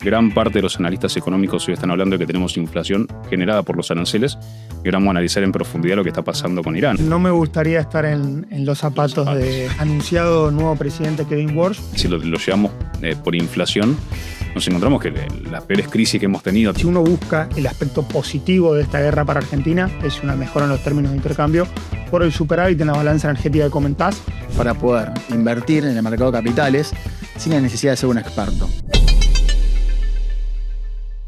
Gran parte de los analistas económicos hoy están hablando de que tenemos inflación generada por los aranceles y ahora vamos a analizar en profundidad lo que está pasando con Irán. No me gustaría estar en los zapatos de anunciado nuevo presidente Kevin Warsh. Si lo llevamos por inflación, nos encontramos que las peores crisis que hemos tenido. Si uno busca el aspecto positivo de esta guerra para Argentina, es una mejora en los términos de intercambio por el superávit en la balanza energética que comentás. Para poder invertir en el mercado de capitales sin la necesidad de ser un experto.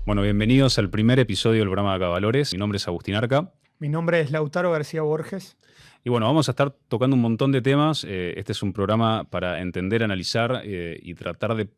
Bueno, bienvenidos al primer episodio del programa de Acá Valores. Mi nombre es Agustín Arca. Mi nombre es Lautaro García Borges. Y bueno, vamos a estar tocando un montón de temas. Este es un programa para entender, analizar y tratar de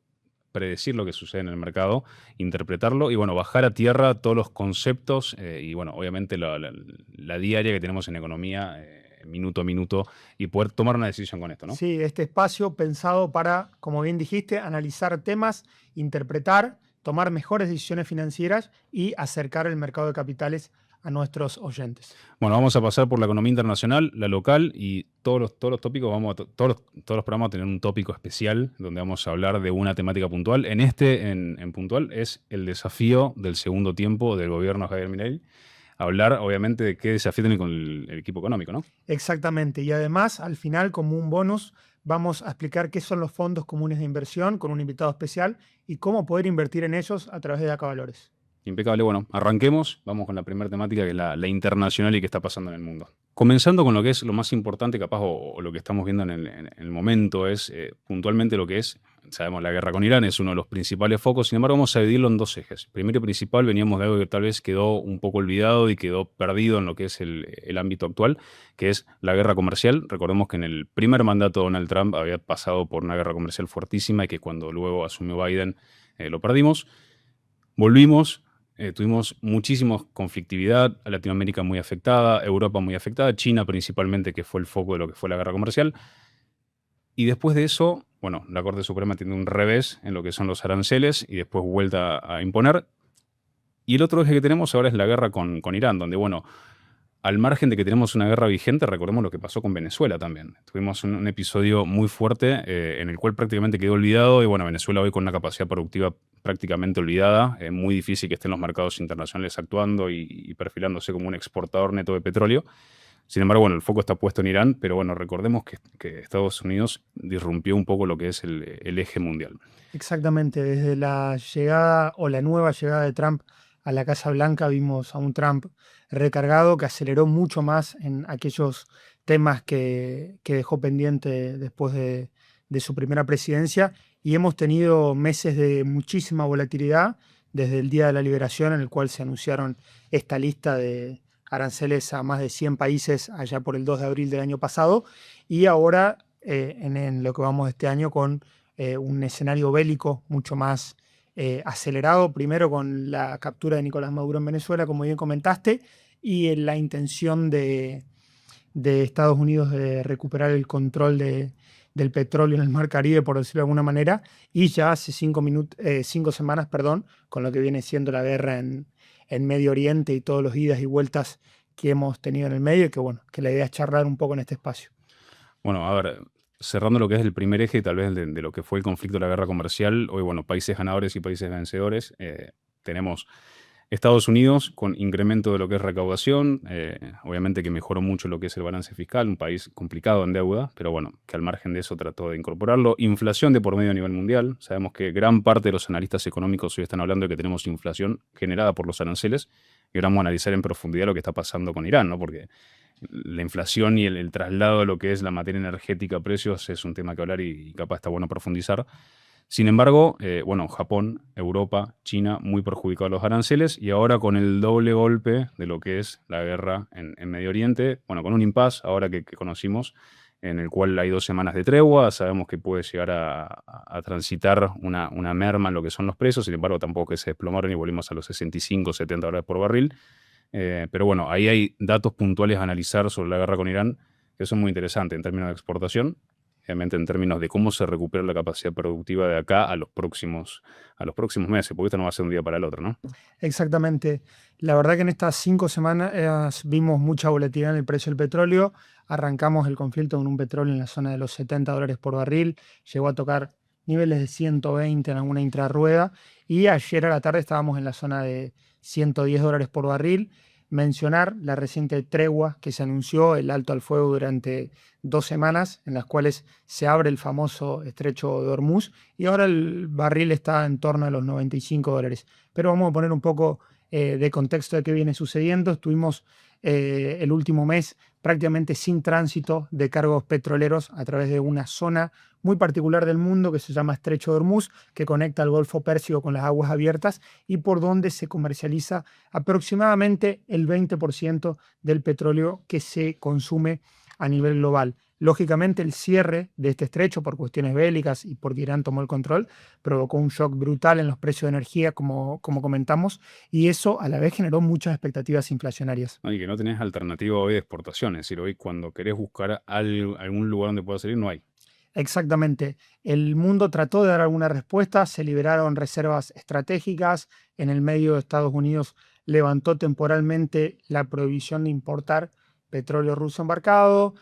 predecir lo que sucede en el mercado, interpretarlo y bueno, bajar a tierra todos los conceptos y bueno, obviamente la diaria que tenemos en economía minuto a minuto y poder tomar una decisión con esto, ¿no? Sí, este espacio pensado para, como bien dijiste, analizar temas, interpretar, tomar mejores decisiones financieras y acercar el mercado de capitales a nuestros oyentes. Bueno, vamos a pasar por la economía internacional, la local y todos los tópicos, todos los programas vamos a tener un tópico especial donde vamos a hablar de una temática puntual. En puntual es el desafío del segundo tiempo del gobierno de Javier Milei. Hablar, obviamente, de qué desafío tiene con el equipo económico, ¿no? Exactamente. Y además, al final, como un bonus, vamos a explicar qué son los fondos comunes de inversión con un invitado especial y cómo poder invertir en ellos a través de Acá Valores. Impecable. Bueno, arranquemos. Vamos con la primera temática, que es la internacional y qué está pasando en el mundo. Comenzando con lo que es lo más importante, capaz, o lo que estamos viendo en el momento, es puntualmente lo que es, sabemos, la guerra con Irán es uno de los principales focos. Sin embargo, vamos a dividirlo en dos ejes. Primero y principal, veníamos de algo que tal vez quedó un poco olvidado y quedó perdido en lo que es el ámbito actual, que es la guerra comercial. Recordemos que en el primer mandato de Donald Trump había pasado por una guerra comercial fuertísima y que cuando luego asumió Biden lo perdimos. Volvimos. Tuvimos muchísima conflictividad, a Latinoamérica muy afectada, Europa muy afectada, China principalmente, que fue el foco de lo que fue la guerra comercial. Y después de eso, bueno, la Corte Suprema tiene un revés en lo que son los aranceles y después vuelta a imponer. Y el otro eje que tenemos ahora es la guerra con Irán, donde, bueno, al margen de que tenemos una guerra vigente, recordemos lo que pasó con Venezuela también. Tuvimos un episodio muy fuerte en el cual prácticamente quedó olvidado y bueno, Venezuela hoy con una capacidad productiva prácticamente olvidada, muy difícil que estén los mercados internacionales actuando y perfilándose como un exportador neto de petróleo. Sin embargo, bueno, el foco está puesto en Irán, pero bueno, recordemos que Estados Unidos disrumpió un poco lo que es el eje mundial. Exactamente, desde la llegada o la nueva llegada de Trump a la Casa Blanca vimos a un Trump recargado que aceleró mucho más en aquellos temas que dejó pendiente después de su primera presidencia y hemos tenido meses de muchísima volatilidad desde el Día de la Liberación en el cual se anunciaron esta lista de aranceles a más de 100 países allá por el 2 de abril del año pasado y ahora en lo que vamos de este año con un escenario bélico mucho más acelerado, primero con la captura de Nicolás Maduro en Venezuela, como bien comentaste, y la intención de Estados Unidos de recuperar el control del petróleo en el Mar Caribe, por decirlo de alguna manera, y ya hace 5 semanas, con lo que viene siendo la guerra en Medio Oriente y todos los idas y vueltas que hemos tenido en el medio, y que bueno, que la idea es charlar un poco en este espacio. Bueno, a ver, cerrando lo que es el primer eje y tal vez de lo que fue el conflicto de la guerra comercial, hoy, bueno, países ganadores y países vencedores, tenemos Estados Unidos con incremento de lo que es recaudación, obviamente que mejoró mucho lo que es el balance fiscal, un país complicado en deuda, pero bueno, que al margen de eso trató de incorporarlo. Inflación de por medio a nivel mundial, sabemos que gran parte de los analistas económicos hoy están hablando de que tenemos inflación generada por los aranceles y ahora vamos a analizar en profundidad lo que está pasando con Irán, ¿no? Porque la inflación y el traslado de lo que es la materia energética a precios es un tema que hablar y capaz está bueno profundizar. Sin embargo, bueno, Japón, Europa, China, muy perjudicados los aranceles y ahora con el doble golpe de lo que es la guerra en Medio Oriente, bueno, con un impasse ahora que conocimos, en el cual hay 2 semanas de tregua, sabemos que puede llegar a transitar una merma en lo que son los precios, sin embargo tampoco que se desplomaron y volvimos a los 65, 70 dólares por barril. Pero bueno, ahí hay datos puntuales a analizar sobre la guerra con Irán que son muy interesantes en términos de exportación, obviamente en términos de cómo se recupera la capacidad productiva de acá a los próximos meses, porque esto no va a ser un día para el otro, ¿no? Exactamente. La verdad que en estas 5 semanas vimos mucha volatilidad en el precio del petróleo. Arrancamos el conflicto con un petróleo en la zona de los 70 dólares por barril. Llegó a tocar niveles de 120 en alguna intrarrueda, y ayer a la tarde estábamos en la zona de $110 por barril. Mencionar la reciente tregua que se anunció, el alto al fuego durante 2 semanas, en las cuales se abre el famoso estrecho de Hormuz, y ahora el barril está en torno a los $95. Pero vamos a poner un poco de contexto de qué viene sucediendo. Estuvimos el último mes prácticamente sin tránsito de cargos petroleros a través de una zona muy particular del mundo que se llama Estrecho de Hormuz, que conecta el Golfo Pérsico con las aguas abiertas y por donde se comercializa aproximadamente el 20% del petróleo que se consume a nivel global. Lógicamente, el cierre de este estrecho por cuestiones bélicas y porque Irán tomó el control provocó un shock brutal en los precios de energía, como comentamos, y eso a la vez generó muchas expectativas inflacionarias. ¿No? Y que no tenés alternativa hoy de exportación. Es decir, hoy cuando querés buscar algún lugar donde pueda salir, no hay. Exactamente. El mundo trató de dar alguna respuesta, se liberaron reservas estratégicas, en el medio de Estados Unidos levantó temporalmente la prohibición de importar petróleo ruso embarcado,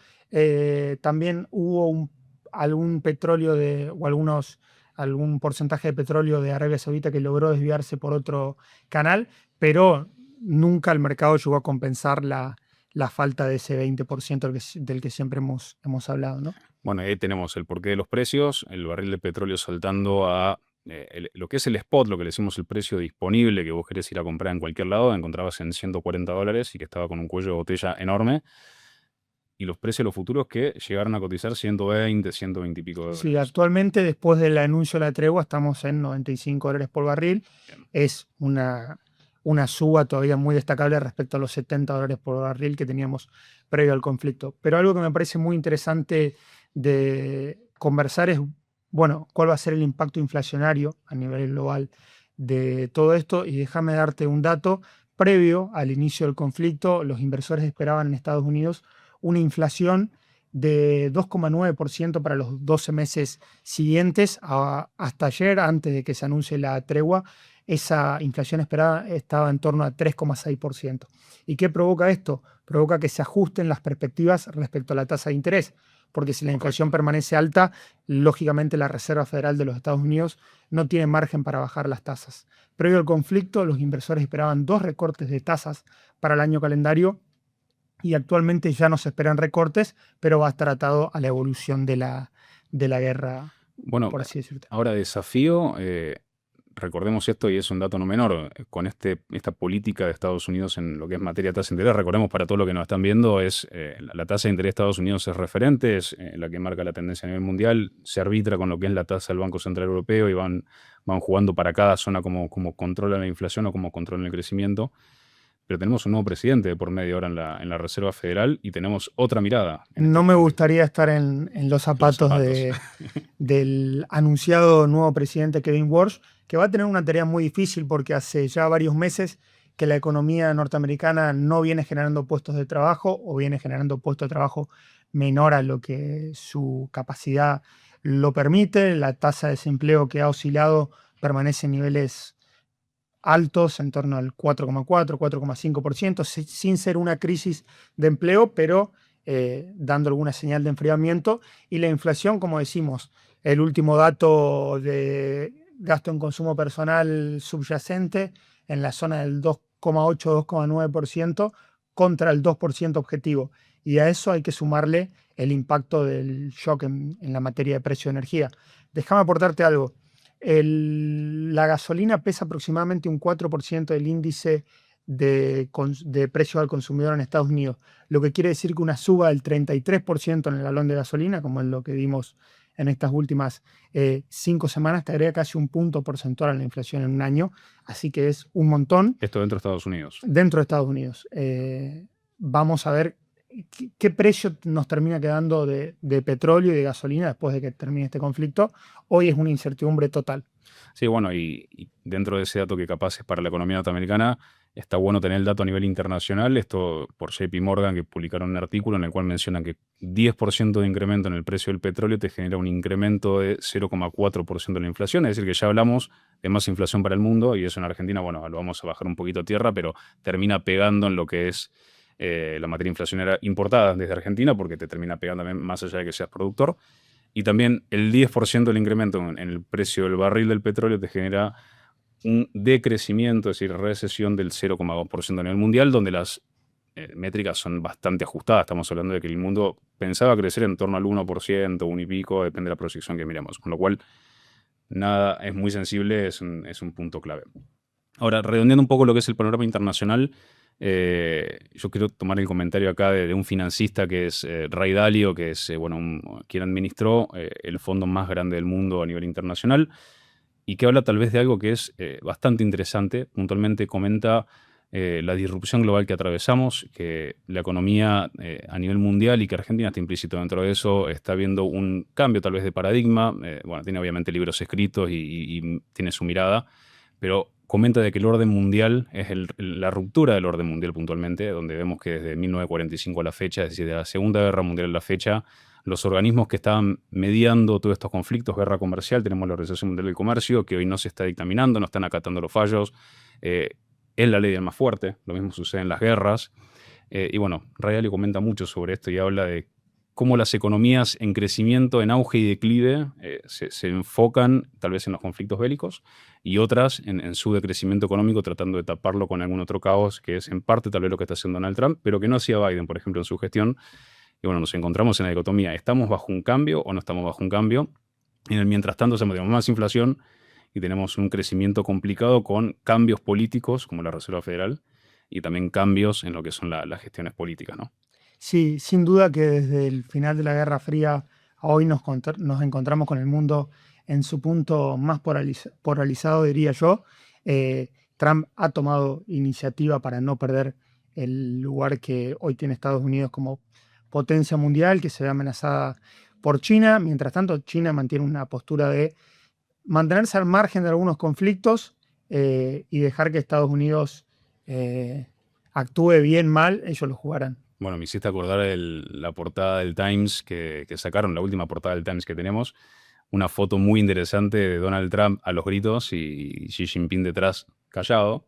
también hubo algún petróleo o algún porcentaje de petróleo de Arabia Saudita que logró desviarse por otro canal, pero nunca el mercado llegó a compensar la falta de ese 20% del que siempre hemos hablado, ¿no? Bueno, ahí tenemos el porqué de los precios, el barril de petróleo saltando a lo que es el spot, lo que le decimos el precio disponible que vos querés ir a comprar en cualquier lado, encontrabas en $140 y que estaba con un cuello de botella enorme. Y los precios de los futuros que llegaron a cotizar 120, 120 y pico de Sí, dólares. actualmente después del anuncio de la tregua estamos en $95 por barril. Bien. Es una suba todavía muy destacable respecto a los $70 por barril que teníamos previo al conflicto. Pero algo que me parece muy interesante de conversar es, bueno, cuál va a ser el impacto inflacionario a nivel global de todo esto. Y déjame darte un dato. Previo al inicio del conflicto, los inversores esperaban en Estados Unidos una inflación de 2,9% para los 12 meses siguientes. Hasta ayer, antes de que se anuncie la tregua, esa inflación esperada estaba en torno a 3,6%. ¿Y qué provoca esto? Provoca que se ajusten las perspectivas respecto a la tasa de interés, porque si la inflación permanece alta, lógicamente la Reserva Federal de los Estados Unidos no tiene margen para bajar las tasas. Previo al conflicto, los inversores esperaban 2 recortes de tasas para el año calendario, y actualmente ya no se esperan recortes, pero va a estar atado a la evolución de la guerra, Bueno, por así decirlo. ahora desafío, recordemos esto y es un dato no menor, con esta política de Estados Unidos en lo que es materia de tasa de interés, recordemos para todo lo que nos están viendo, es la tasa de interés de Estados Unidos es referente, es la que marca la tendencia a nivel mundial, se arbitra con lo que es la tasa del Banco Central Europeo y van jugando para cada zona como controlan la inflación o como controlan el crecimiento. Pero tenemos un nuevo presidente de por medio ahora en la Reserva Federal y tenemos otra mirada. No me gustaría estar en los zapatos del anunciado nuevo presidente Kevin Walsh, que va a tener una tarea muy difícil porque hace ya varios meses que la economía norteamericana no viene generando puestos de trabajo o viene generando puestos de trabajo menor a lo que su capacidad lo permite. La tasa de desempleo que ha oscilado permanece en niveles altos, en torno al 4,4, 4,5%, sin ser una crisis de empleo, pero dando alguna señal de enfriamiento. Y la inflación, como decimos, el último dato de gasto en consumo personal subyacente en la zona del 2,8, 2,9% contra el 2% objetivo. Y a eso hay que sumarle el impacto del shock en la materia de precio de energía. Déjame aportarte algo. La gasolina pesa aproximadamente un 4% del índice de precio al consumidor en Estados Unidos, lo que quiere decir que una suba del 33% en el galón de gasolina, como es lo que vimos en estas últimas 5 semanas, te agrega casi un punto porcentual a la inflación en un año, así que es un montón. Esto dentro de Estados Unidos. Dentro de Estados Unidos. Vamos a ver qué precio nos termina quedando de petróleo y de gasolina después de que termine este conflicto. Hoy es una incertidumbre total. Sí, bueno, y dentro de ese dato que capaz es para la economía norteamericana, está bueno tener el dato a nivel internacional. Esto por JP Morgan, que publicaron un artículo en el cual mencionan que 10% de incremento en el precio del petróleo te genera un incremento de 0,4% en la inflación. Es decir, que ya hablamos de más inflación para el mundo y eso en Argentina, bueno, lo vamos a bajar un poquito a tierra, pero termina pegando en lo que es la materia inflacionaria importada desde Argentina porque te termina pegando más allá de que seas productor. Y también el 10% del incremento en el precio del barril del petróleo te genera un decrecimiento, es decir, recesión del 0,2% a nivel mundial, donde las métricas son bastante ajustadas. Estamos hablando de que el mundo pensaba crecer en torno al 1%, 1 y pico, depende de la proyección que miremos. Con lo cual, nada, es muy sensible, es un punto clave. Ahora, redondeando un poco lo que es el panorama internacional, yo quiero tomar el comentario acá de un financista que es Ray Dalio, que es quien administró el fondo más grande del mundo a nivel internacional y que habla tal vez de algo que es bastante interesante. Puntualmente comenta la disrupción global que atravesamos, que la economía a nivel mundial y que Argentina está implícito dentro de eso, está viendo un cambio tal vez de paradigma. Tiene obviamente libros escritos y tiene su mirada, pero comenta de que el orden mundial es la ruptura del orden mundial puntualmente, donde vemos que desde 1945 a la fecha, es decir, de la Segunda Guerra Mundial a la fecha, los organismos que estaban mediando todos estos conflictos, guerra comercial, tenemos la Organización Mundial del Comercio, que hoy no se está dictaminando, no están acatando los fallos, es la ley del más fuerte, lo mismo sucede en las guerras. Ray Dalio comenta mucho sobre esto y habla de cómo las economías en crecimiento, en auge y declive se enfocan tal vez en los conflictos bélicos y otras en su decrecimiento económico tratando de taparlo con algún otro caos que es en parte tal vez lo que está haciendo Donald Trump, pero que no hacía Biden, por ejemplo, en su gestión. Y nos encontramos en la dicotomía, ¿estamos bajo un cambio o no estamos bajo un cambio? En el mientras tanto tenemos más inflación y tenemos un crecimiento complicado con cambios políticos como la Reserva Federal y también cambios en lo que son las gestiones políticas, ¿no? Sí, sin duda que desde el final de la Guerra Fría a hoy nos encontramos con el mundo en su punto más polarizado, diría yo. Trump ha tomado iniciativa para no perder el lugar que hoy tiene Estados Unidos como potencia mundial, que se ve amenazada por China. Mientras tanto, China mantiene una postura de mantenerse al margen de algunos conflictos y dejar que Estados Unidos actúe bien, mal, ellos lo jugarán. Bueno, me hiciste acordar la portada del Times que sacaron, la última portada del Times que tenemos, una foto muy interesante de Donald Trump a los gritos y Xi Jinping detrás callado.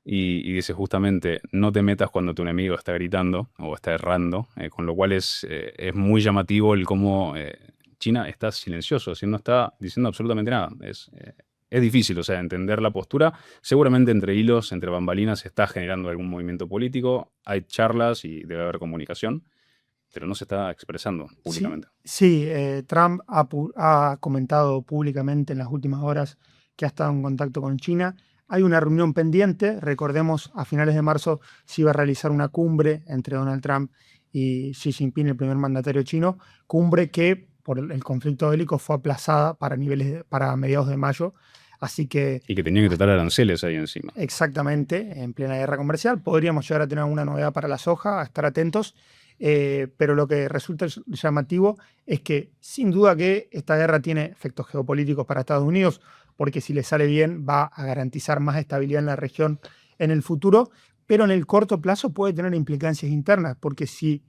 Y dice justamente, no te metas cuando tu enemigo está gritando o está errando, con lo cual es muy llamativo el cómo China está silencioso, no está diciendo absolutamente nada. Es difícil, entender la postura. Seguramente entre hilos, entre bambalinas, se está generando algún movimiento político, hay charlas y debe haber comunicación, pero no se está expresando públicamente. Sí, Trump ha comentado públicamente en las últimas horas que ha estado en contacto con China. Hay una reunión pendiente, recordemos, a finales de marzo se iba a realizar una cumbre entre Donald Trump y Xi Jinping, el primer mandatario chino, cumbre que por el conflicto bélico fue aplazada para mediados de mayo. Así que, y que tenían que tratar aranceles ahí encima. Exactamente, en plena guerra comercial. Podríamos llegar a tener alguna novedad para la soja, a estar atentos, pero lo que resulta llamativo es que sin duda que esta guerra tiene efectos geopolíticos para Estados Unidos, porque si le sale bien va a garantizar más estabilidad en la región en el futuro, pero en el corto plazo puede tener implicancias internas, porque si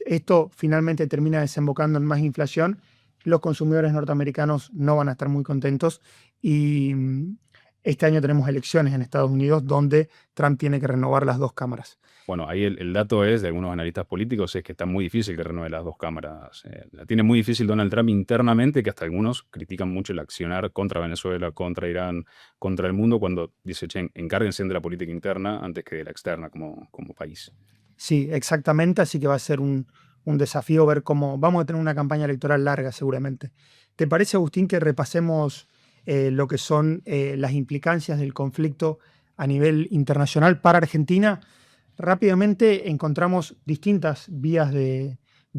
esto finalmente termina desembocando en más inflación, los consumidores norteamericanos no van a estar muy contentos y este año tenemos elecciones en Estados Unidos donde Trump tiene que renovar las dos cámaras. Bueno, ahí el dato es de algunos analistas políticos es que está muy difícil que renueve las dos cámaras. La tiene muy difícil Donald Trump internamente, que hasta algunos critican mucho el accionar contra Venezuela, contra Irán, contra el mundo, cuando dice, che, encárguense de la política interna antes que de la externa como país. Sí, exactamente, así que va a ser un desafío ver cómo vamos a tener una campaña electoral larga seguramente. ¿Te parece, Agustín, que repasemos lo que son las implicancias del conflicto a nivel internacional para Argentina? Rápidamente encontramos distintas vías de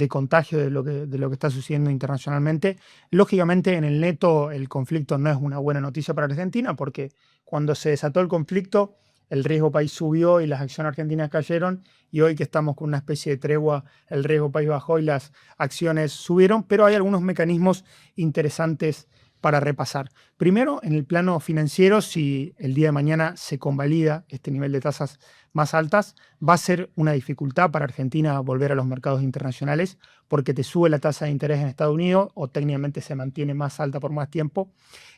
contagio de lo que está sucediendo internacionalmente. Lógicamente, en el neto, el conflicto no es una buena noticia para Argentina, porque cuando se desató el conflicto, el riesgo país subió y las acciones argentinas cayeron, y hoy que estamos con una especie de tregua, el riesgo país bajó y las acciones subieron, pero hay algunos mecanismos interesantes para repasar. Primero, en el plano financiero, si el día de mañana se convalida este nivel de tasas más altas, va a ser una dificultad para Argentina volver a los mercados internacionales porque te sube la tasa de interés en Estados Unidos o técnicamente se mantiene más alta por más tiempo.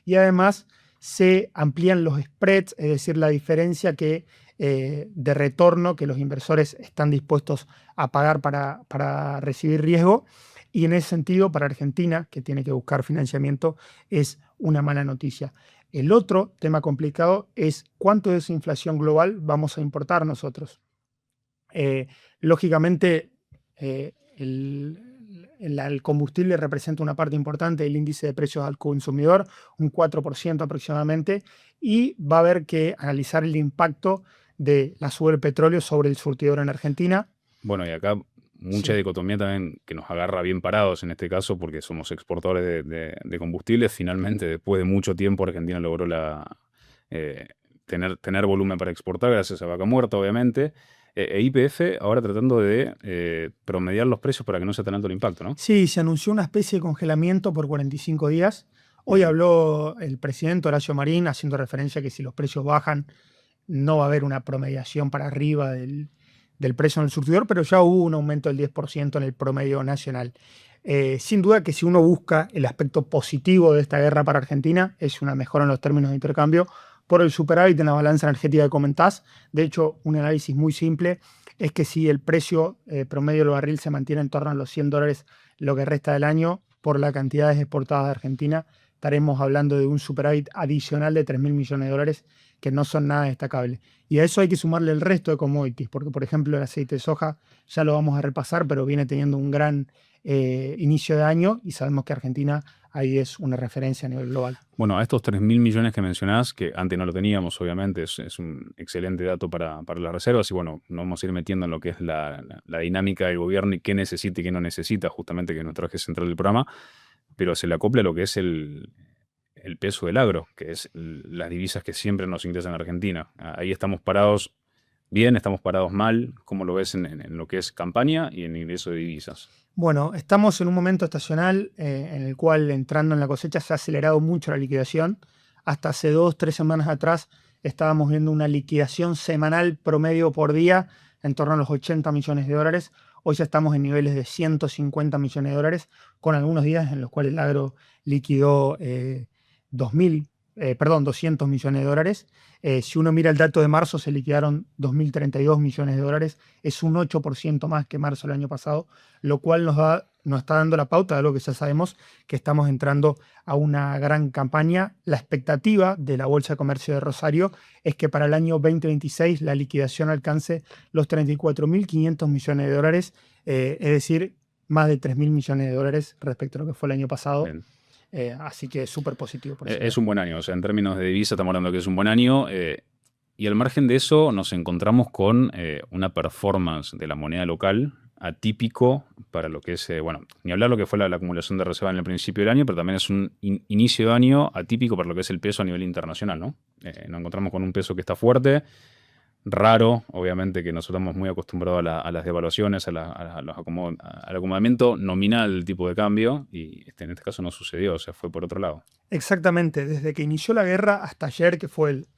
Y además se amplían los spreads, es decir, la diferencia de retorno que los inversores están dispuestos a pagar para recibir riesgo. Y en ese sentido, para Argentina, que tiene que buscar financiamiento, es una mala noticia. El otro tema complicado es cuánto de esa inflación global vamos a importar nosotros. Lógicamente, el combustible representa una parte importante del índice de precios al consumidor, un 4% aproximadamente, y va a haber que analizar el impacto de la suba del petróleo sobre el surtidor en Argentina. Bueno, y acá mucha dicotomía también que nos agarra bien parados en este caso porque somos exportadores de combustibles. Finalmente, después de mucho tiempo, Argentina logró tener volumen para exportar gracias a Vaca Muerta, obviamente. YPF ahora tratando de promediar los precios para que no sea tan alto el impacto, ¿no? Sí, se anunció una especie de congelamiento por 45 días. Hoy habló el presidente Horacio Marín haciendo referencia a que si los precios bajan no va a haber una promediación para arriba del precio en el surtidor, pero ya hubo un aumento del 10% en el promedio nacional. Sin duda que si uno busca el aspecto positivo de esta guerra para Argentina, es una mejora en los términos de intercambio por el superávit en la balanza energética que comentás. De hecho, un análisis muy simple es que si el precio promedio del barril se mantiene en torno a los $100 lo que resta del año, por la cantidad exportadas de Argentina, estaremos hablando de un superávit adicional de $3.000 millones, que no son nada destacables. Y a eso hay que sumarle el resto de commodities, porque por ejemplo el aceite de soja, ya lo vamos a repasar, pero viene teniendo un gran inicio de año y sabemos que Argentina ahí es una referencia a nivel global. Bueno, a estos 3.000 millones que mencionás, que antes no lo teníamos, obviamente, es un excelente dato para las reservas y bueno, nos vamos a ir metiendo en lo que es la dinámica del gobierno y qué necesita y qué no necesita, justamente que es nuestro eje central del programa, pero se le acopla lo que es el peso del agro, que es las divisas que siempre nos ingresan a Argentina. Ahí estamos parados bien, estamos parados mal. ¿Cómo lo ves en lo que es campaña y en ingreso de divisas? Bueno, estamos en un momento estacional en el cual entrando en la cosecha se ha acelerado mucho la liquidación. Hasta hace 2-3 semanas atrás estábamos viendo una liquidación semanal promedio por día en torno a los $80 millones. Hoy ya estamos en niveles de $150 millones, con algunos días en los cuales el agro liquidó 200 millones. Si uno mira el dato de marzo, se liquidaron 2.032 millones. Es un 8% más que marzo del año pasado, lo cual nos está dando la pauta de algo que ya sabemos, que estamos entrando a una gran campaña. La expectativa de la Bolsa de Comercio de Rosario es que para el año 2026 la liquidación alcance los 34.500 millones, es decir, más de 3.000 millones respecto a lo que fue el año pasado. Bien. Así que es súper positivo. Por es un buen año, o sea, en términos de divisa estamos hablando que es un buen año y al margen de eso nos encontramos con una performance de la moneda local atípico para lo que es, bueno, ni hablar lo que fue la acumulación de reserva en el principio del año, pero también es un inicio de año atípico para lo que es el peso a nivel internacional, ¿no? Nos encontramos con un peso que está fuerte, raro, obviamente que nosotros estamos muy acostumbrados a las devaluaciones, al acomodamiento nominal del tipo de cambio y en este caso no sucedió, o sea, fue por otro lado. Exactamente, desde que inició la guerra hasta ayer, que fue el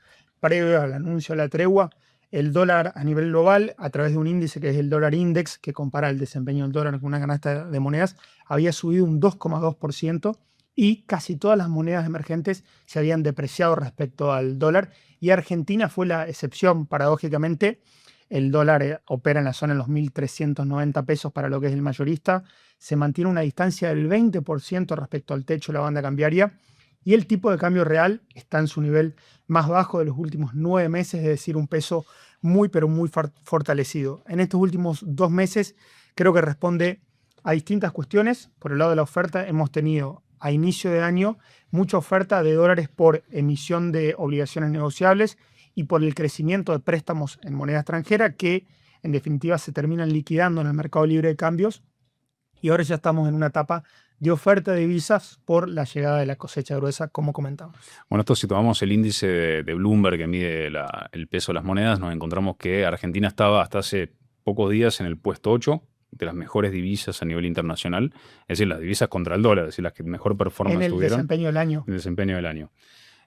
previo al anuncio de la tregua, el dólar a nivel global, a través de un índice que es el dólar index, que compara el desempeño del dólar con una canasta de monedas, había subido un 2,2% y casi todas las monedas emergentes se habían depreciado respecto al dólar y Argentina fue la excepción, paradójicamente. El dólar opera en la zona de los 1.390 pesos para lo que es el mayorista, se mantiene una distancia del 20% respecto al techo de la banda cambiaria y el tipo de cambio real está en su nivel más bajo de los últimos 9 meses, es decir, un peso muy pero muy fortalecido. En estos últimos 2 meses creo que responde a distintas cuestiones. Por el lado de la oferta hemos tenido a inicio de año mucha oferta de dólares por emisión de obligaciones negociables y por el crecimiento de préstamos en moneda extranjera que en definitiva se terminan liquidando en el mercado libre de cambios y ahora ya estamos en una etapa de oferta de divisas por la llegada de la cosecha gruesa, como comentamos. Bueno, esto si tomamos el índice de Bloomberg que mide el peso de las monedas, nos encontramos que Argentina estaba hasta hace pocos días en el puesto 8 de las mejores divisas a nivel internacional, es decir, las divisas contra el dólar, es decir, las que mejor performance tuvieron. En el desempeño del año. En el desempeño del año.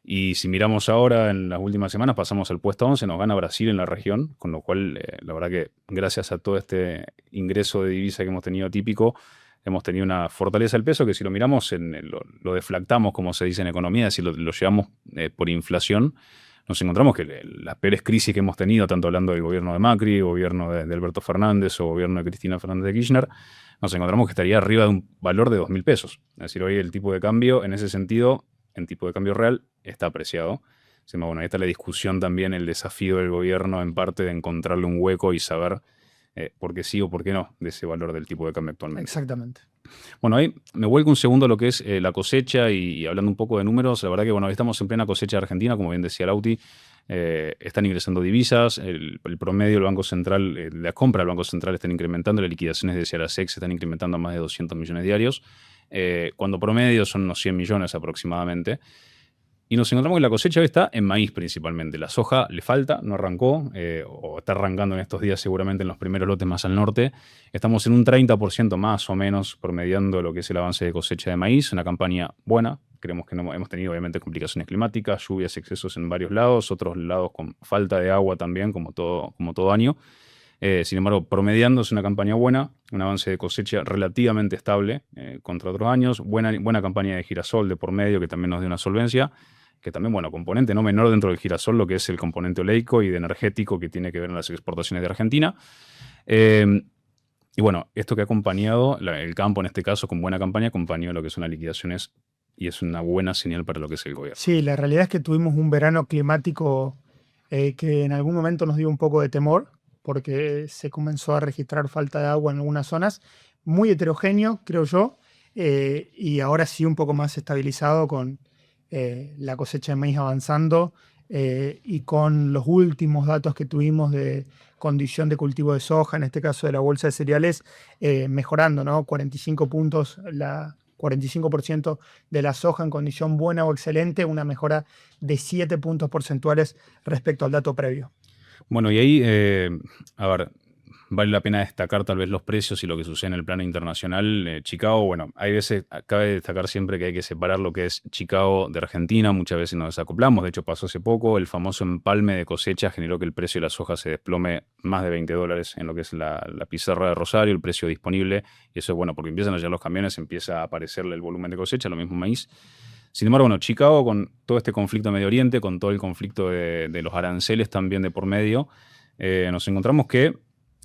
Y si miramos ahora, en las últimas semanas, pasamos al puesto 11, nos gana Brasil en la región, con lo cual, la verdad que gracias a todo este ingreso de divisa que hemos tenido típico, hemos tenido una fortaleza del peso que si lo miramos, lo deflactamos, como se dice en economía, es decir, lo llevamos por inflación, nos encontramos que las peores crisis que hemos tenido, tanto hablando del gobierno de Macri, gobierno de Alberto Fernández o gobierno de Cristina Fernández de Kirchner, nos encontramos que estaría arriba de un valor de 2.000 pesos. Es decir, hoy el tipo de cambio, en ese sentido, en tipo de cambio real, está apreciado. Bueno, ahí está la discusión también, el desafío del gobierno en parte de encontrarle un hueco y saber por qué sí o por qué no de ese valor del tipo de cambio actualmente. Exactamente. Bueno, ahí me vuelco un segundo a lo que es la cosecha y hablando un poco de números, la verdad que bueno, hoy estamos en plena cosecha de Argentina, como bien decía Lauti, están ingresando divisas, el promedio del Banco Central, la compra del Banco Central están incrementando, las liquidaciones de CERASEC se están incrementando a más de 200 millones diarios, cuando promedio son unos 100 millones aproximadamente. Y nos encontramos que la cosecha hoy está en maíz principalmente. La soja le falta, no arrancó, o está arrancando en estos días seguramente en los primeros lotes más al norte. Estamos en un 30% más o menos promediando lo que es el avance de cosecha de maíz. Una campaña buena. Creemos que no hemos tenido obviamente complicaciones climáticas, lluvias, excesos en varios lados, otros lados con falta de agua también, como todo año. Sin embargo, promediando es una campaña buena, un avance de cosecha relativamente estable contra otros años. Buena campaña de girasol de por medio que también nos dio una solvencia. Que también, bueno, componente no menor dentro del girasol, lo que es el componente oleico y de energético que tiene que ver en las exportaciones de Argentina. Y bueno, esto que ha acompañado, el campo en este caso, con buena campaña, acompañó lo que son las liquidaciones y es una buena señal para lo que es el gobierno. Sí, la realidad es que tuvimos un verano climático que en algún momento nos dio un poco de temor, porque se comenzó a registrar falta de agua en algunas zonas, muy heterogéneo, creo yo, y ahora sí un poco más estabilizado con la cosecha de maíz avanzando y con los últimos datos que tuvimos de condición de cultivo de soja, en este caso de la bolsa de cereales, mejorando, ¿no? 45 puntos, 45% de la soja en condición buena o excelente, una mejora de 7 puntos porcentuales respecto al dato previo. Bueno, y ahí, a ver, vale la pena destacar tal vez los precios y lo que sucede en el plano internacional. Chicago, bueno, hay veces, cabe destacar siempre que hay que separar lo que es Chicago de Argentina, muchas veces nos desacoplamos, de hecho pasó hace poco, el famoso empalme de cosecha generó que el precio de la soja se desplome más de $20 en lo que es la pizarra de Rosario, el precio disponible, y eso es bueno, porque empiezan a llegar los camiones, empieza a aparecerle el volumen de cosecha, lo mismo maíz. Sin embargo, bueno, Chicago con todo este conflicto en Medio Oriente, con todo el conflicto de los aranceles también de por medio, nos encontramos que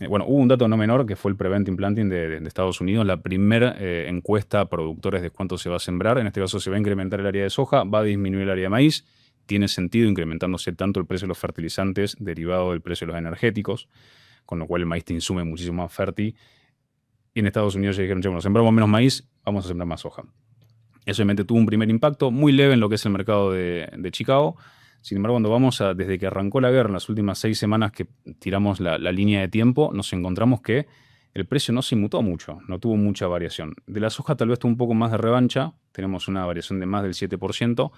bueno, hubo un dato no menor que fue el Preventing Planting de Estados Unidos, la primera encuesta a productores de cuánto se va a sembrar. En este caso se va a incrementar el área de soja, va a disminuir el área de maíz. Tiene sentido incrementándose tanto el precio de los fertilizantes derivado del precio de los energéticos, con lo cual el maíz te insume muchísimo más fértil. Y en Estados Unidos ya dijeron, bueno, sembramos menos maíz, vamos a sembrar más soja. Eso obviamente tuvo un primer impacto muy leve en lo que es el mercado de Chicago. Sin embargo, cuando vamos desde que arrancó la guerra, en las últimas 6 semanas que tiramos la línea de tiempo, nos encontramos que el precio no se inmutó mucho, no tuvo mucha variación. De la soja tal vez tuvo un poco más de revancha, tenemos una variación de más del 7%.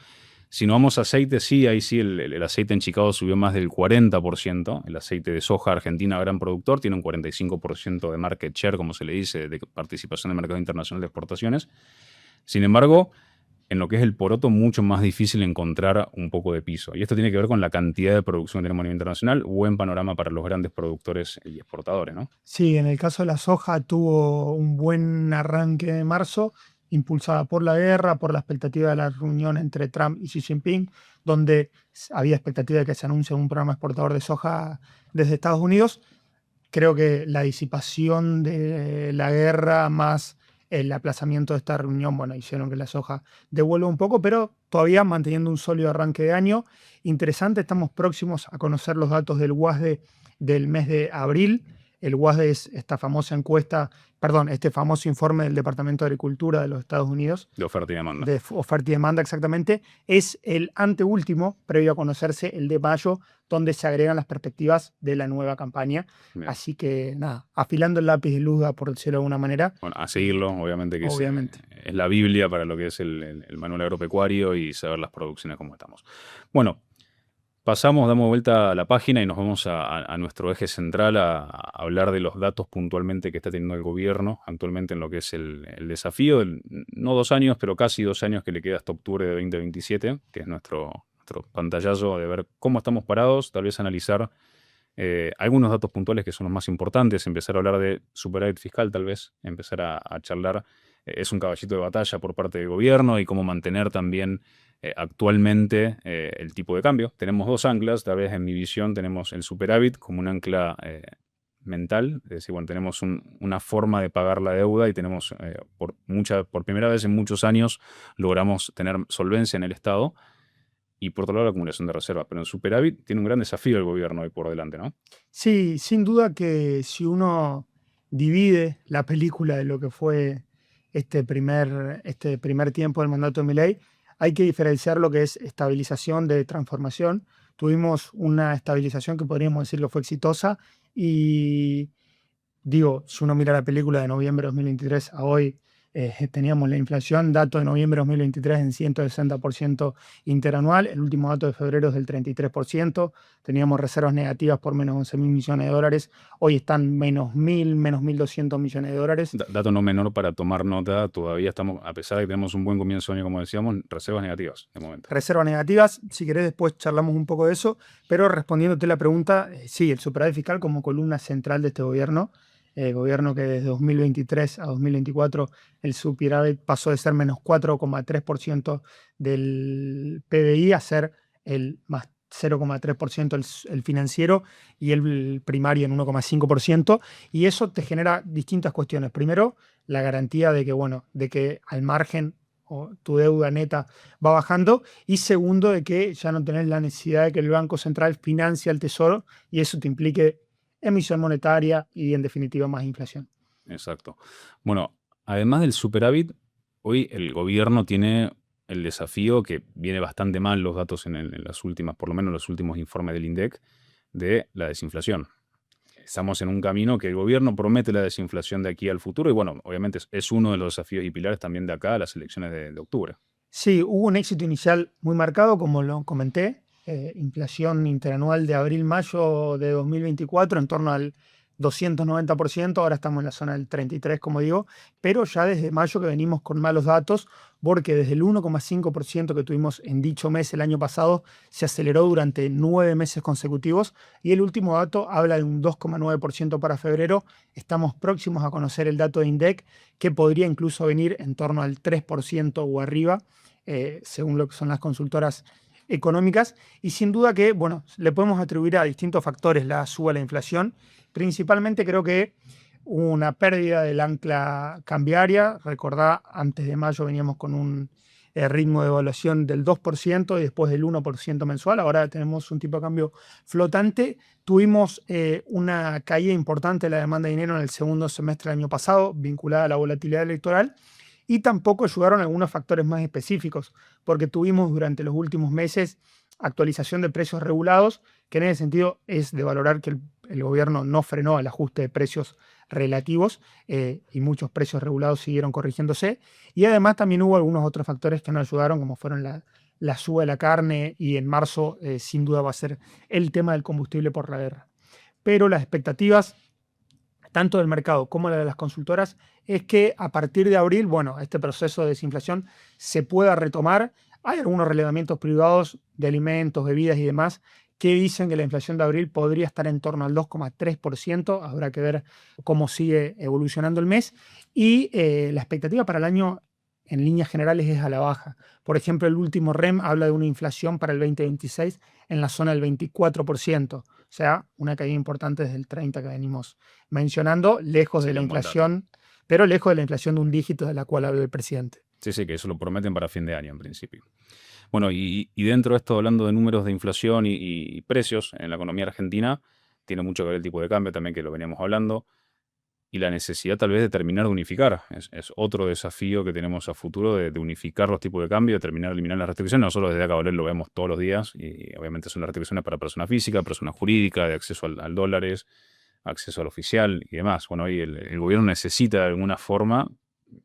Si no vamos a aceite, sí, ahí sí el aceite en Chicago subió más del 40%. El aceite de soja Argentina, gran productor, tiene un 45% de market share, como se le dice, de participación en el mercado internacional de exportaciones. Sin embargo, en lo que es el poroto, mucho más difícil encontrar un poco de piso. Y esto tiene que ver con la cantidad de producción que tenemos a nivel internacional. Buen panorama para los grandes productores y exportadores, ¿no? Sí, en el caso de la soja tuvo un buen arranque de marzo, impulsada por la guerra, por la expectativa de la reunión entre Trump y Xi Jinping, donde había expectativa de que se anuncie un programa exportador de soja desde Estados Unidos. Creo que la disipación de la guerra más el aplazamiento de esta reunión, bueno, hicieron que la soja devuelva un poco, pero todavía manteniendo un sólido arranque de año. Interesante, estamos próximos a conocer los datos del WASDE del mes de abril. El WASDE es esta famosa encuesta, este famoso informe del Departamento de Agricultura de los Estados Unidos. De oferta y demanda. De oferta y demanda, exactamente. Es el anteúltimo, previo a conocerse, el de mayo, donde se agregan las perspectivas de la nueva campaña. Bien. Así que, nada, afilando el lápiz de luz, por decirlo de alguna manera. Bueno, a seguirlo, obviamente que es la Biblia para lo que es el manual agropecuario y saber las producciones como estamos. Bueno, damos vuelta a la página y nos vamos a nuestro eje central a hablar de los datos puntualmente que está teniendo el gobierno actualmente en lo que es el desafío, no 2 años, pero casi 2 años que le queda hasta octubre de 2027, que es nuestro pantallazo de ver cómo estamos parados, tal vez analizar algunos datos puntuales que son los más importantes, empezar a hablar de superávit fiscal tal vez, empezar a charlar, es un caballito de batalla por parte del gobierno y cómo mantener también actualmente el tipo de cambio. Tenemos dos anclas, tal vez en mi visión tenemos el superávit como un ancla mental, es decir, bueno, tenemos una forma de pagar la deuda y tenemos, por primera vez en muchos años, logramos tener solvencia en el Estado y por otro lado la acumulación de reservas. Pero en superávit tiene un gran desafío el gobierno hoy por delante, ¿no? Sí, sin duda que si uno divide la película de lo que fue este primer tiempo del mandato de Milei, hay que diferenciar lo que es estabilización de transformación. Tuvimos una estabilización que podríamos decir que fue exitosa y digo, si uno mira la película de noviembre de 2023 a hoy, teníamos la inflación, dato de noviembre de 2023 en 160% interanual, el último dato de febrero es del 33%, teníamos reservas negativas por menos 11.000 millones de dólares, hoy están menos 1.000, menos 1.200 millones de dólares. Dato no menor para tomar nota, todavía estamos, a pesar de que tenemos un buen comienzo de año, como decíamos, reservas negativas de momento. Reservas negativas, si querés después charlamos un poco de eso, pero respondiéndote la pregunta, sí, el superávit fiscal como columna central de este gobierno que desde 2023 a 2024 el superávit pasó de ser menos 4,3% del PBI a ser el más 0,3% el financiero y el primario en 1,5%, y eso te genera distintas cuestiones. Primero, la garantía de que, bueno, de que al margen o tu deuda neta va bajando, y segundo, de que ya no tenés la necesidad de que el Banco Central financie al Tesoro y eso te implique emisión monetaria y, en definitiva, más inflación. Exacto. Bueno, además del superávit, hoy el gobierno tiene el desafío, que viene bastante mal los datos en las últimas, por lo menos los últimos informes del INDEC, de la desinflación. Estamos en un camino que el gobierno promete la desinflación de aquí al futuro y bueno, obviamente es uno de los desafíos y pilares también de acá a las elecciones de octubre. Sí, hubo un éxito inicial muy marcado, como lo comenté, inflación interanual de abril-mayo de 2024 en torno al 290%, ahora estamos en la zona del 33%, como digo, pero ya desde mayo que venimos con malos datos, porque desde el 1,5% que tuvimos en dicho mes el año pasado, se aceleró durante 9 meses consecutivos, y el último dato habla de un 2,9% para febrero. Estamos próximos a conocer el dato de INDEC, que podría incluso venir en torno al 3% o arriba, según lo que son las consultoras económicas, y sin duda que, bueno, le podemos atribuir a distintos factores la suba de la inflación. Principalmente creo que una pérdida del ancla cambiaria. Recordá, antes de mayo veníamos con un ritmo de evaluación del 2% y después del 1% mensual. Ahora tenemos un tipo de cambio flotante. Tuvimos una caída importante de la demanda de dinero en el segundo semestre del año pasado, vinculada a la volatilidad electoral. Y tampoco ayudaron algunos factores más específicos, porque tuvimos durante los últimos meses actualización de precios regulados, que en ese sentido es de valorar que el gobierno no frenó el ajuste de precios relativos, y muchos precios regulados siguieron corrigiéndose. Y además también hubo algunos otros factores que no ayudaron, como fueron la suba de la carne, y en marzo sin duda va a ser el tema del combustible por la guerra. Pero las expectativas, tanto del mercado como la de las consultoras, es que a partir de abril, bueno, este proceso de desinflación se pueda retomar. Hay algunos relevamientos privados de alimentos, bebidas y demás que dicen que la inflación de abril podría estar en torno al 2,3%. Habrá que ver cómo sigue evolucionando el mes. Y la expectativa para el año, en líneas generales, es a la baja. Por ejemplo, el último REM habla de una inflación para el 2026 en la zona del 24%. O sea, una caída importante desde el 30% que venimos mencionando, lejos de la inflación, pero lejos de la inflación de un dígito de la cual habla el presidente. Sí, que eso lo prometen para fin de año en principio. Bueno, y dentro de esto, hablando de números de inflación y precios en la economía argentina, tiene mucho que ver el tipo de cambio también, que lo veníamos hablando, y la necesidad tal vez de terminar de unificar. Es otro desafío que tenemos a futuro, de unificar los tipos de cambio, de terminar de eliminar las restricciones. Nosotros desde acá lo vemos todos los días, y obviamente son las restricciones para persona física, persona jurídica, de acceso al dólares, acceso al oficial y demás. Bueno, hoy el gobierno necesita de alguna forma,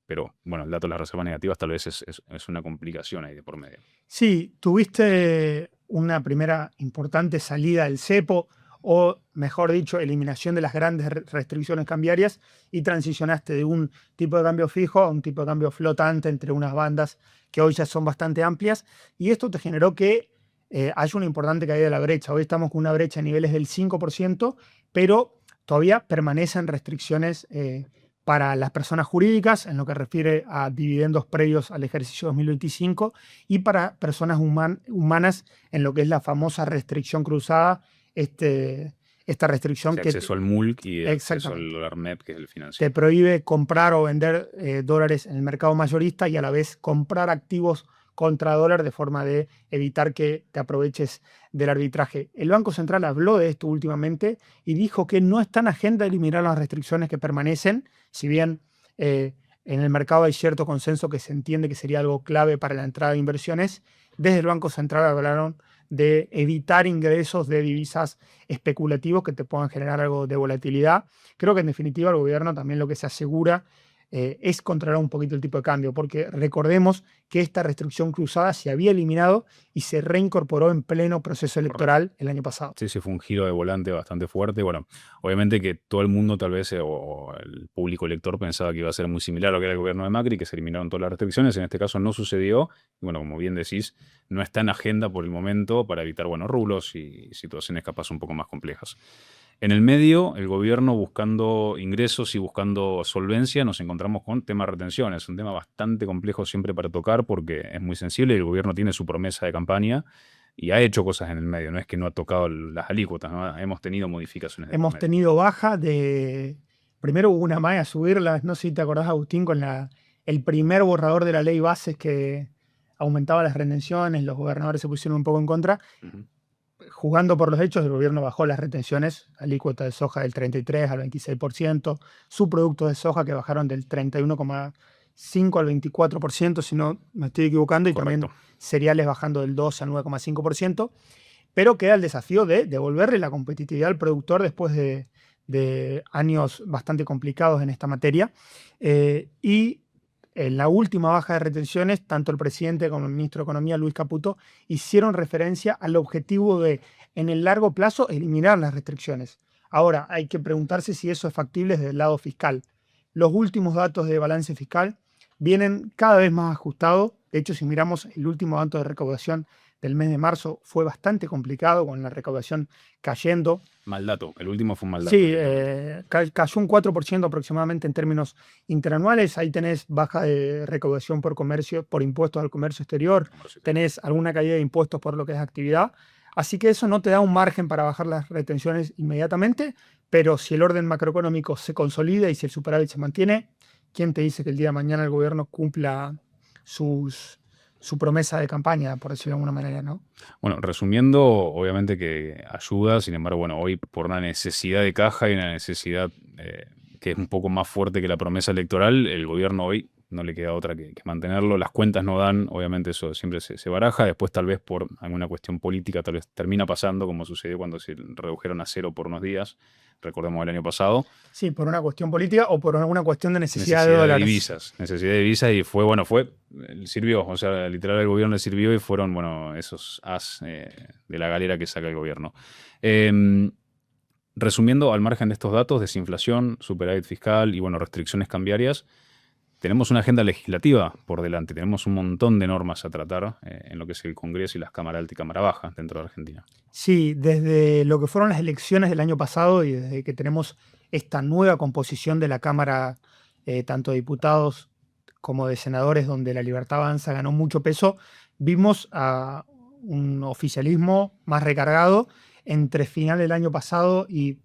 pero bueno, el dato de las reservas negativas tal vez es una complicación ahí de por medio. Sí, tuviste una primera importante salida del cepo, o mejor dicho, eliminación de las grandes restricciones cambiarias, y transicionaste de un tipo de cambio fijo a un tipo de cambio flotante entre unas bandas que hoy ya son bastante amplias, y esto te generó que haya una importante caída de la brecha. Hoy estamos con una brecha a niveles del 5%, pero todavía permanecen restricciones para las personas jurídicas, en lo que refiere a dividendos previos al ejercicio 2025, y para personas humanas, en lo que es la famosa restricción cruzada, esta restricción que acceso al MULC y acceso al exactamente dólar MEP, que es el te financiero. prohíbe comprar o vender dólares en el mercado mayorista y a la vez comprar activos contra dólar de forma de evitar que te aproveches del arbitraje. El Banco Central habló de esto últimamente y dijo que no está en agenda eliminar las restricciones que permanecen, si bien en el mercado hay cierto consenso que se entiende que sería algo clave para la entrada de inversiones. Desde el Banco Central hablaron de evitar ingresos de divisas especulativos que te puedan generar algo de volatilidad. Creo que en definitiva el gobierno también lo que se asegura es controlar un poquito el tipo de cambio, porque recordemos que esta restricción cruzada se había eliminado y se reincorporó en pleno proceso electoral el año pasado. Sí, fue un giro de volante bastante fuerte. Bueno, obviamente que todo el mundo tal vez, o el público lector, pensaba que iba a ser muy similar a lo que era el gobierno de Macri, que se eliminaron todas las restricciones. En este caso no sucedió. Y bueno, como bien decís, no está en agenda por el momento para evitar, bueno, rublos y situaciones capaz un poco más complejas. En el medio, el gobierno buscando ingresos y buscando solvencia, nos encontramos con tema de retenciones, un tema bastante complejo siempre para tocar porque es muy sensible y el gobierno tiene su promesa de campaña y ha hecho cosas en el medio, no es que no ha tocado las alícuotas, ¿no? Hemos tenido modificaciones de por Hemos medio. tenido baja de... Primero hubo una malla a subirla, no sé si te acordás, Agustín, con el primer borrador de la ley bases que aumentaba las retenciones, los gobernadores se pusieron un poco en contra. Ujú. Jugando por los hechos, el gobierno bajó las retenciones, alícuota de soja del 33 al 26%, subproductos de soja que bajaron del 31,5 al 24%, si no me estoy equivocando, y Correcto. también cereales bajando del 2 al 9,5%, pero queda el desafío de devolverle la competitividad al productor después de años bastante complicados en esta materia. Y en la última baja de retenciones, tanto el presidente como el ministro de Economía, Luis Caputo, hicieron referencia al objetivo de, en el largo plazo, eliminar las restricciones. Ahora, hay que preguntarse si eso es factible desde el lado fiscal. Los últimos datos de balance fiscal vienen cada vez más ajustados. De hecho, si miramos el último dato de recaudación del mes de marzo, fue bastante complicado, con la recaudación cayendo. Mal dato, el último fue un mal dato. Sí, cayó un 4% aproximadamente en términos interanuales. Ahí tenés baja de recaudación por comercio, por impuestos al comercio exterior, tenés alguna caída de impuestos por lo que es actividad. Así que eso no te da un margen para bajar las retenciones inmediatamente, pero si el orden macroeconómico se consolida y si el superávit se mantiene, ¿quién te dice que el día de mañana el gobierno cumpla su promesa de campaña, por decirlo de alguna manera, ¿no? Bueno, resumiendo, obviamente que ayuda, sin embargo, bueno, hoy por una necesidad de caja y una necesidad que es un poco más fuerte que la promesa electoral, el gobierno hoy no le queda otra que mantenerlo. Las cuentas no dan, obviamente eso siempre se baraja. Después tal vez por alguna cuestión política tal vez termina pasando, como sucedió cuando se redujeron a 0 por unos días, recordemos el año pasado. Sí, por una cuestión política o por alguna cuestión de necesidad de dólares. Necesidad de divisas y sirvió, o sea, literal el gobierno le sirvió y fueron, bueno, esos as de la galera que saca el gobierno. Resumiendo, al margen de estos datos, desinflación, superávit fiscal y, bueno, restricciones cambiarias, tenemos una agenda legislativa por delante, tenemos un montón de normas a tratar en lo que es el Congreso y las Cámara Alta y Cámara Baja dentro de Argentina. Sí, desde lo que fueron las elecciones del año pasado y desde que tenemos esta nueva composición de la Cámara, tanto de diputados como de senadores, donde la Libertad Avanza ganó mucho peso, vimos a un oficialismo más recargado. Entre final del año pasado y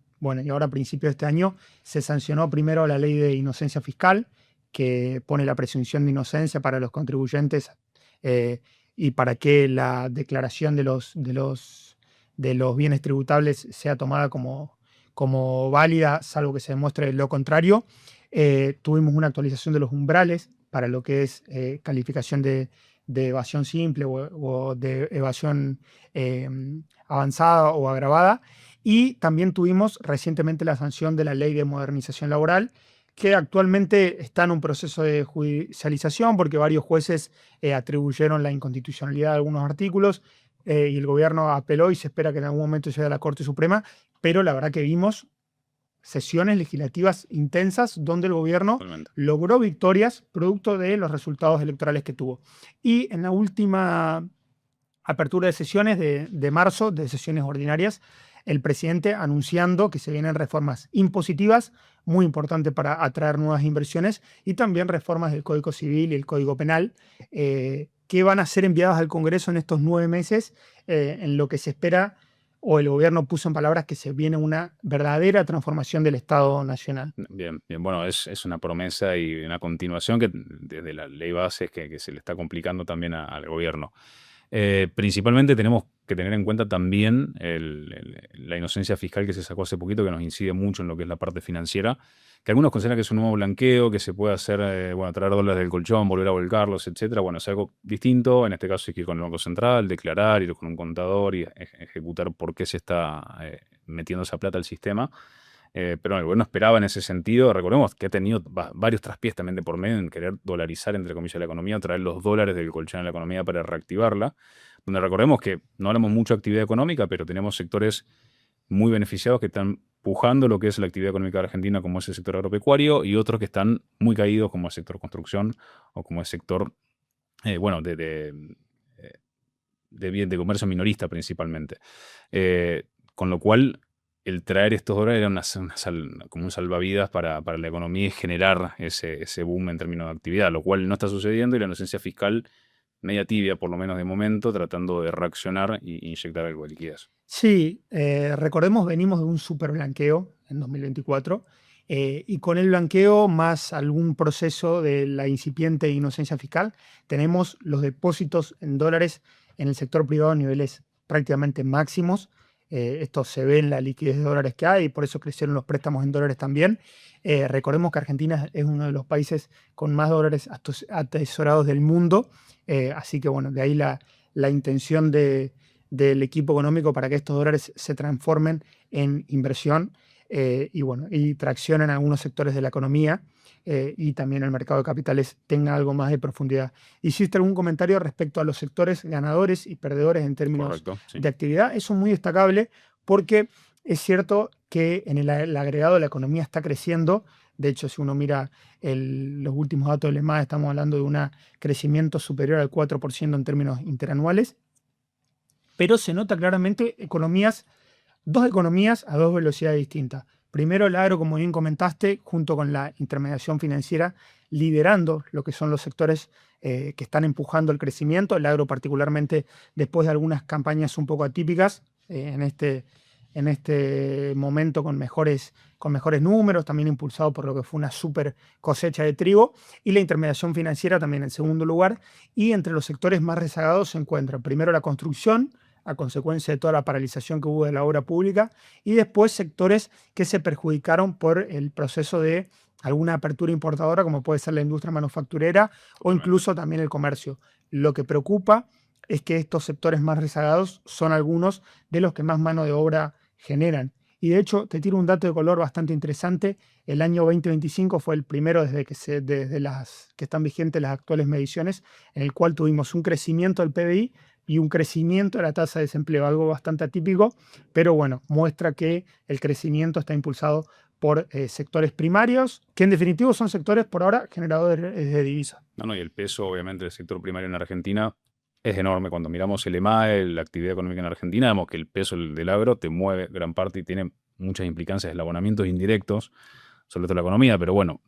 ahora a principios de este año se sancionó primero la ley de inocencia fiscal, que pone la presunción de inocencia para los contribuyentes y para que la declaración de los bienes tributables sea tomada como válida, salvo que se demuestre lo contrario. Tuvimos una actualización de los umbrales para lo que es calificación de evasión simple o de evasión avanzada o agravada. Y también tuvimos recientemente la sanción de la Ley de Modernización Laboral, que actualmente está en un proceso de judicialización porque varios jueces atribuyeron la inconstitucionalidad de algunos artículos y el gobierno apeló y se espera que en algún momento llegue a la Corte Suprema, pero la verdad que vimos sesiones legislativas intensas donde el gobierno logró victorias producto de los resultados electorales que tuvo. Y en la última apertura de sesiones de marzo, de sesiones ordinarias, el presidente anunciando que se vienen reformas impositivas, muy importantes para atraer nuevas inversiones, y también reformas del Código Civil y el Código Penal, que van a ser enviadas al Congreso en estos 9 meses, en lo que se espera, o el gobierno puso en palabras que se viene una verdadera transformación del Estado Nacional. Bien, bien. Bueno, es una promesa y una continuación que desde la ley base que se le está complicando también al gobierno. Principalmente tenemos que tener en cuenta también la inocencia fiscal que se sacó hace poquito, que nos incide mucho en lo que es la parte financiera, que algunos consideran que es un nuevo blanqueo, que se puede hacer, traer dólares del colchón, volver a volcarlos, etcétera. Bueno, es algo distinto. En este caso hay que ir con el Banco Central, declarar, ir con un contador y ejecutar por qué se está metiendo esa plata al sistema. Pero el gobierno esperaba en ese sentido. Recordemos que ha tenido varios traspiés también de por medio en querer dolarizar, entre comillas, la economía, traer los dólares del colchón a la economía para reactivarla. Donde recordemos que no hablamos mucho de actividad económica, pero tenemos sectores muy beneficiados que están pujando lo que es la actividad económica de Argentina, como es el sector agropecuario, y otros que están muy caídos, como el sector construcción o como el sector, de comercio minorista principalmente. Con lo cual, el traer estos dólares era como un salvavidas para la economía y generar ese boom en términos de actividad, lo cual no está sucediendo, y la inocencia fiscal media tibia, por lo menos de momento, tratando de reaccionar e inyectar algo de liquidez. Sí, recordemos, venimos de un super blanqueo en 2024, y con el blanqueo más algún proceso de la incipiente inocencia fiscal, tenemos los depósitos en dólares en el sector privado a niveles prácticamente máximos. Esto se ve en la liquidez de dólares que hay, y por eso crecieron los préstamos en dólares también. Recordemos que Argentina es uno de los países con más dólares atesorados del mundo, así que bueno, de ahí la intención del equipo económico para que estos dólares se transformen en inversión, y traccionen algunos sectores de la economía, y también el mercado de capitales tenga algo más de profundidad. ¿Hiciste algún comentario respecto a los sectores ganadores y perdedores en términos Correcto, sí. de actividad? Eso es muy destacable, porque es cierto que en el agregado de la economía está creciendo. De hecho, si uno mira los últimos datos del EMAD, estamos hablando de un crecimiento superior al 4% en términos interanuales, pero se nota claramente dos economías a dos velocidades distintas. Primero el agro, como bien comentaste, junto con la intermediación financiera, liderando lo que son los sectores que están empujando el crecimiento. El agro particularmente después de algunas campañas un poco atípicas, en este momento con mejores números, también impulsado por lo que fue una super cosecha de trigo, y la intermediación financiera también en segundo lugar. Y entre los sectores más rezagados se encuentran primero la construcción, a consecuencia de toda la paralización que hubo de la obra pública, y después sectores que se perjudicaron por el proceso de alguna apertura importadora, como puede ser la industria manufacturera o incluso también el comercio. Lo que preocupa es que estos sectores más rezagados son algunos de los que más mano de obra generan. Y de hecho, te tiro un dato de color bastante interesante. El año 2025 fue el primero desde las que están vigentes las actuales mediciones, en el cual tuvimos un crecimiento del PBI y un crecimiento de la tasa de desempleo, algo bastante atípico, pero bueno, muestra que el crecimiento está impulsado por sectores primarios, que en definitiva son sectores por ahora generadores de divisas. Y el peso, obviamente, del sector primario en Argentina es enorme. Cuando miramos el EMAE, la actividad económica en Argentina, vemos que el peso del agro te mueve gran parte y tiene muchas implicancias, eslabonamientos indirectos sobre toda la economía, pero bueno,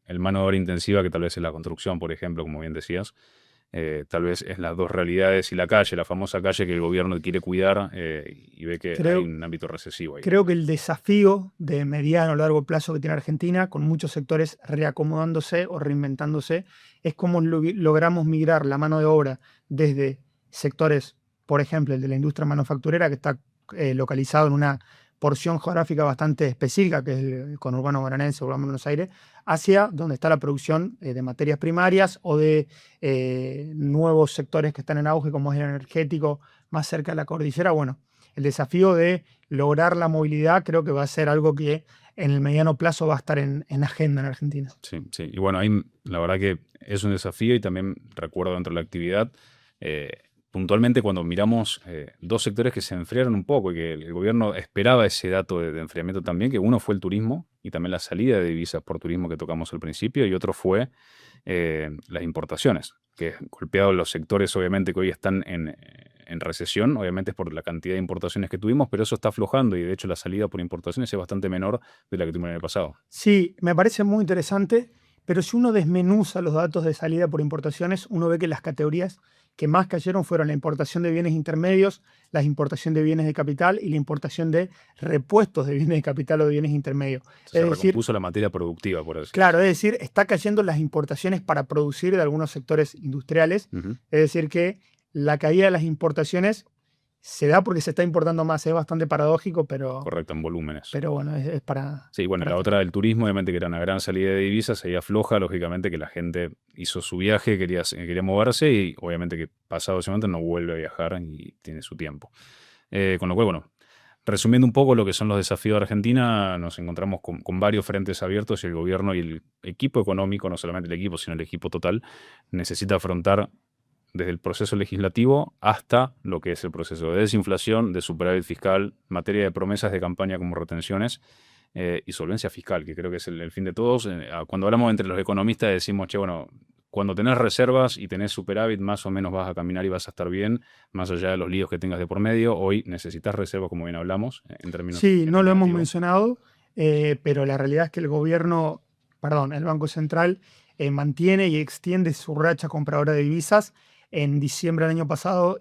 el mano de obra intensiva, que tal vez es la construcción, por ejemplo, como bien decías, tal vez es las dos realidades, y la calle, la famosa calle que el gobierno quiere cuidar, y ve que hay un ámbito recesivo ahí. Creo que el desafío de mediano o largo plazo que tiene Argentina, con muchos sectores reacomodándose o reinventándose, es cómo logramos migrar la mano de obra desde sectores, por ejemplo, el de la industria manufacturera, que está localizado en una porción geográfica bastante específica, que es el conurbano bonaerense o Buenos Aires, hacia donde está la producción de materias primarias o de nuevos sectores que están en auge, como es el energético, más cerca de la cordillera. Bueno, el desafío de lograr la movilidad creo que va a ser algo que en el mediano plazo va a estar en agenda en Argentina. Sí, sí. Y bueno, ahí la verdad que es un desafío, y también recuerdo dentro de la actividad, puntualmente cuando miramos dos sectores que se enfriaron un poco y que el gobierno esperaba ese dato de enfriamiento también, que uno fue el turismo y también la salida de divisas por turismo que tocamos al principio, y otro fue las importaciones, que golpeado los sectores obviamente que hoy están en en recesión, obviamente es por la cantidad de importaciones que tuvimos, pero eso está aflojando y de hecho la salida por importaciones es bastante menor de la que tuvimos en el pasado. Sí, me parece muy interesante, pero si uno desmenuza los datos de salida por importaciones, uno ve que las categorías que más cayeron fueron la importación de bienes intermedios, la importación de bienes de capital y la importación de repuestos de bienes de capital o de bienes intermedios. Se Es decir, recompuso la materia productiva, por así decirlo. claro, es decir, está cayendo las importaciones para producir de algunos sectores industriales. Ujú. Es decir, que la caída de las importaciones se da porque se está importando más. Es bastante paradójico, pero Correcto, en volúmenes. bueno, es para... Sí, bueno, para la otra, el turismo, obviamente que era una gran salida de divisas, ahí afloja, lógicamente que la gente hizo su viaje, quería moverse y obviamente que pasado ese momento no vuelve a viajar y tiene su tiempo. Con lo cual, bueno, resumiendo un poco lo que son los desafíos de Argentina, nos encontramos con varios frentes abiertos y el gobierno y el equipo económico, no solamente el equipo, sino el equipo total, necesita afrontar desde el proceso legislativo hasta lo que es el proceso de desinflación, de superávit fiscal, materia de promesas de campaña como retenciones y solvencia fiscal, que creo que es el fin de todos. Cuando hablamos entre los economistas decimos, che, bueno, cuando tenés reservas y tenés superávit, más o menos vas a caminar y vas a estar bien, más allá de los líos que tengas de por medio. Hoy necesitas reservas, como bien hablamos, en términos Sí, no lo hemos negativos. mencionado, pero la realidad es que el Banco Central mantiene y extiende su racha compradora de divisas. En diciembre del año pasado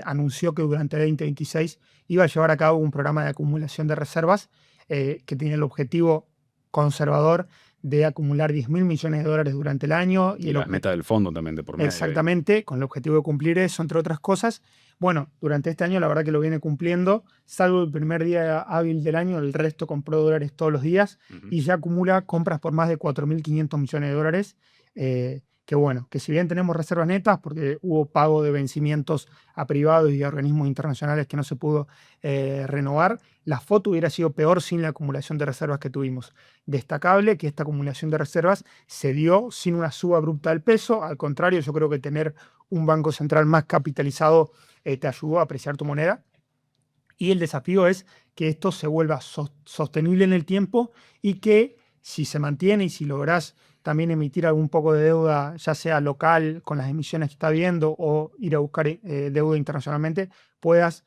anunció que durante el 2026 iba a llevar a cabo un programa de acumulación de reservas que tiene el objetivo conservador de acumular 10.000 millones de dólares durante el año. Y las metas del fondo también de por medio. Exactamente, con el objetivo de cumplir eso, entre otras cosas. Bueno, durante este año la verdad que lo viene cumpliendo, salvo el primer día hábil del año, el resto compró dólares todos los días y ya acumula compras por más de 4.500 millones de dólares. Que bueno, que si bien tenemos reservas netas, porque hubo pago de vencimientos a privados y a organismos internacionales que no se pudo renovar, la foto hubiera sido peor sin la acumulación de reservas que tuvimos. Destacable que esta acumulación de reservas se dio sin una suba abrupta del peso, al contrario, yo creo que tener un banco central más capitalizado te ayudó a apreciar tu moneda. Y el desafío es que esto se vuelva sostenible en el tiempo y que si se mantiene y si lográs también emitir algún poco de deuda, ya sea local, con las emisiones que está viendo, o ir a buscar deuda internacionalmente, puedas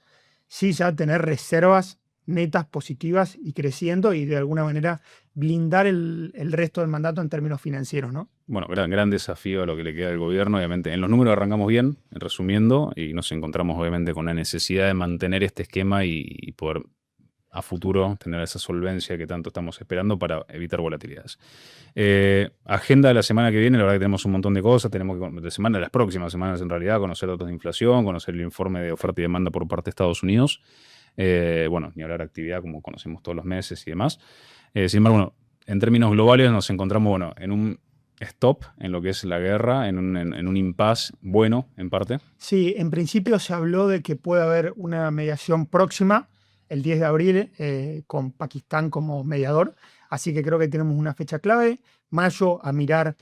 sí ya tener reservas netas positivas y creciendo y de alguna manera blindar el resto del mandato en términos financieros, ¿no? Bueno, gran desafío a lo que le queda al gobierno, obviamente. En los números arrancamos bien, resumiendo, y nos encontramos obviamente con la necesidad de mantener este esquema y poder a futuro tener esa solvencia que tanto estamos esperando para evitar volatilidades. Agenda de la semana que viene, la verdad que tenemos un montón de cosas, tenemos que, de las próximas semanas en realidad, conocer datos de inflación, conocer el informe de oferta y demanda por parte de Estados Unidos, bueno, ni hablar de actividad como conocemos todos los meses y demás. Sin embargo, bueno, en términos globales nos encontramos, bueno, en un stop en lo que es la guerra, en un impasse bueno, en parte. Sí, en principio se habló de que puede haber una mediación próxima, el 10 de abril, con Pakistán como mediador. Así que creo que tenemos una fecha clave. Mayo, a mirar